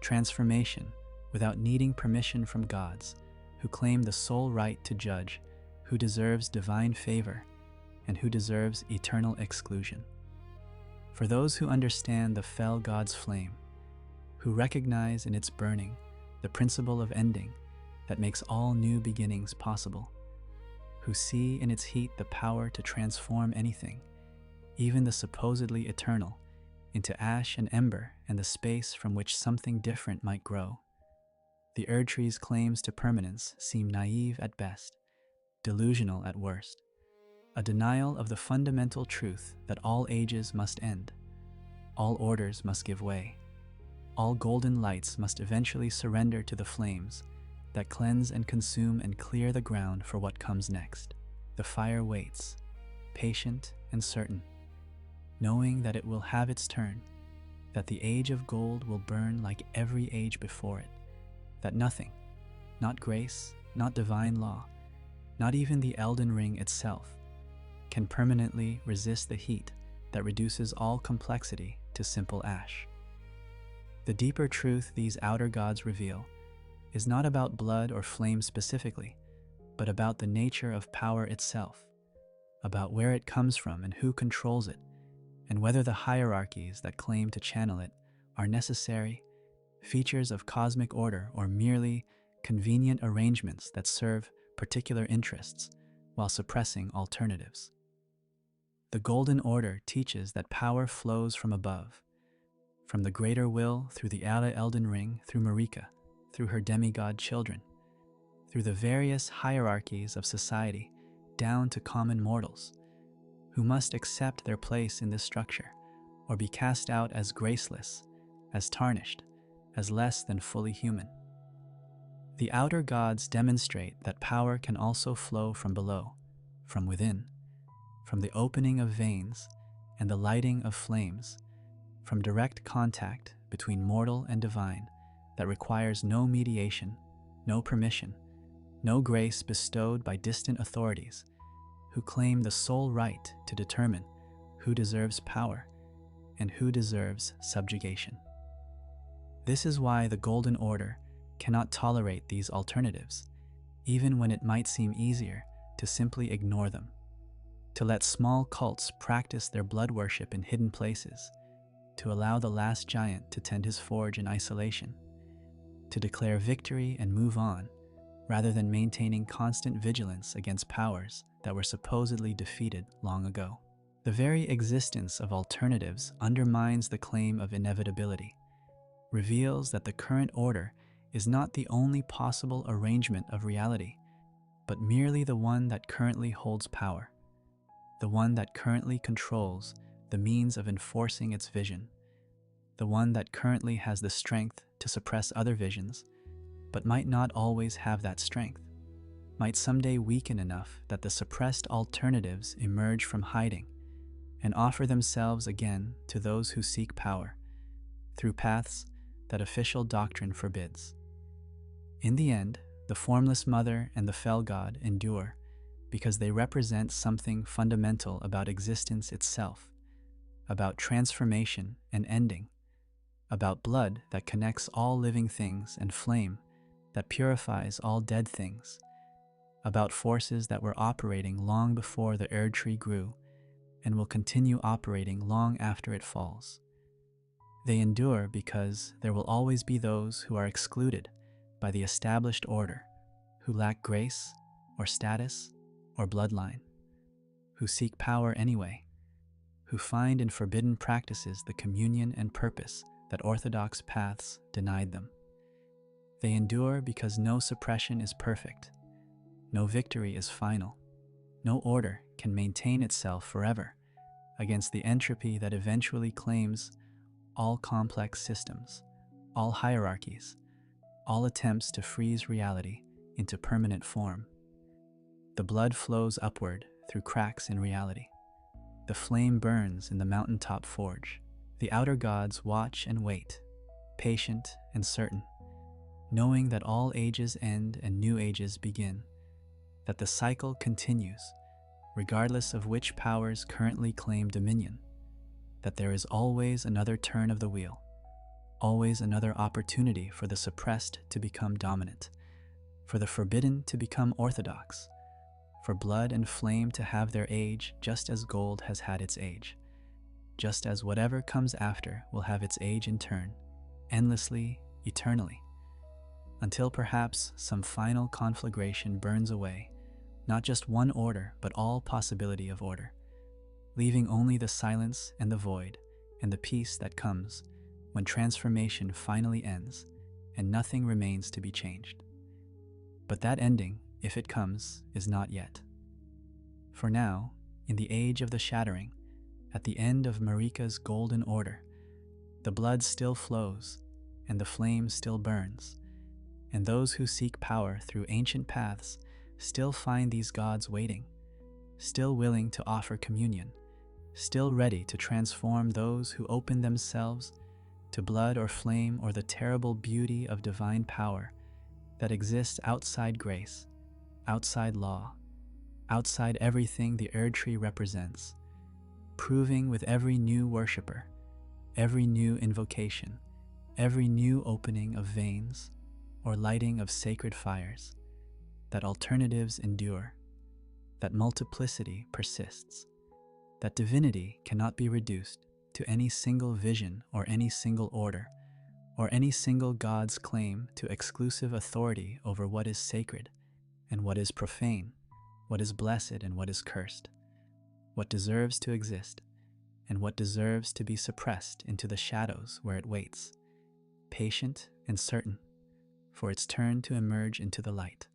transformation without needing permission from gods who claim the sole right to judge who deserves divine favor and who deserves eternal exclusion. For those who understand the fell god's flame, who recognize in its burning the principle of ending that makes all new beginnings possible, who see in its heat the power to transform anything, even the supposedly eternal, into ash and ember and the space from which something different might grow. The Erdtree's claims to permanence seem naive at best, delusional at worst, a denial of the fundamental truth that all ages must end, all orders must give way, all golden lights must eventually surrender to the flames that cleanse and consume and clear the ground for what comes next. The fire waits, patient and certain, knowing that it will have its turn, that the age of gold will burn like every age before it, that nothing, not grace, not divine law, not even the Elden Ring itself, can permanently resist the heat that reduces all complexity to simple ash. The deeper truth these outer gods reveal is not about blood or flame specifically, but about the nature of power itself, about where it comes from and who controls it, and whether the hierarchies that claim to channel it are necessary, features of cosmic order, or merely convenient arrangements that serve particular interests while suppressing alternatives. The Golden Order teaches that power flows from above, from the greater will through the Elden Ring, through Marika, through her demigod children, through the various hierarchies of society down to common mortals, who must accept their place in this structure or be cast out as graceless, as tarnished, as less than fully human. The outer gods demonstrate that power can also flow from below, from within, from the opening of veins and the lighting of flames, from direct contact between mortal and divine that requires no mediation, no permission, no grace bestowed by distant authorities who claim the sole right to determine who deserves power and who deserves subjugation. This is why the Golden Order cannot tolerate these alternatives, even when it might seem easier to simply ignore them, to let small cults practice their blood worship in hidden places, to allow the last giant to tend his forge in isolation, to declare victory and move on, rather than maintaining constant vigilance against powers that were supposedly defeated long ago. The very existence of alternatives undermines the claim of inevitability, reveals that the current order is not the only possible arrangement of reality, but merely the one that currently holds power, the one that currently controls the means of enforcing its vision, the one that currently has the strength to suppress other visions, but might not always have that strength, might someday weaken enough that the suppressed alternatives emerge from hiding and offer themselves again to those who seek power, through paths that official doctrine forbids. In the end, the Formless Mother and the Fell God endure because they represent something fundamental about existence itself, about transformation and ending, about blood that connects all living things and flame that purifies all dead things, about forces that were operating long before the Erdtree grew and will continue operating long after it falls. They endure because there will always be those who are excluded by the established order, who lack grace or status or bloodline, who seek power anyway, who find in forbidden practices the communion and purpose that orthodox paths denied them. They endure because no suppression is perfect, no victory is final, no order can maintain itself forever, against the entropy that eventually claims all complex systems, all hierarchies, all attempts to freeze reality into permanent form. The blood flows upward through cracks in reality. The flame burns in the mountaintop forge. The outer gods watch and wait, patient and certain, knowing that all ages end and new ages begin, that the cycle continues, regardless of which powers currently claim dominion, that there is always another turn of the wheel, always another opportunity for the suppressed to become dominant, for the forbidden to become orthodox, for blood and flame to have their age just as gold has had its age, just as whatever comes after will have its age in turn, endlessly, eternally, until perhaps some final conflagration burns away not just one order but all possibility of order, leaving only the silence and the void and the peace that comes when transformation finally ends and nothing remains to be changed. But that ending, if it comes, is not yet. For now, in the age of the shattering, at the end of Marika's golden order, the blood still flows and the flame still burns, and those who seek power through ancient paths still find these gods waiting, still willing to offer communion, still ready to transform those who open themselves to blood or flame or the terrible beauty of divine power that exists outside grace, outside law, outside everything the Erdtree represents, proving with every new worshipper, every new invocation, every new opening of veins or lighting of sacred fires, that alternatives endure, that multiplicity persists, that divinity cannot be reduced to any single vision or any single order, or any single god's claim to exclusive authority over what is sacred and what is profane, what is blessed and what is cursed, what deserves to exist and what deserves to be suppressed into the shadows where it waits, patient and certain, for its turn to emerge into the light.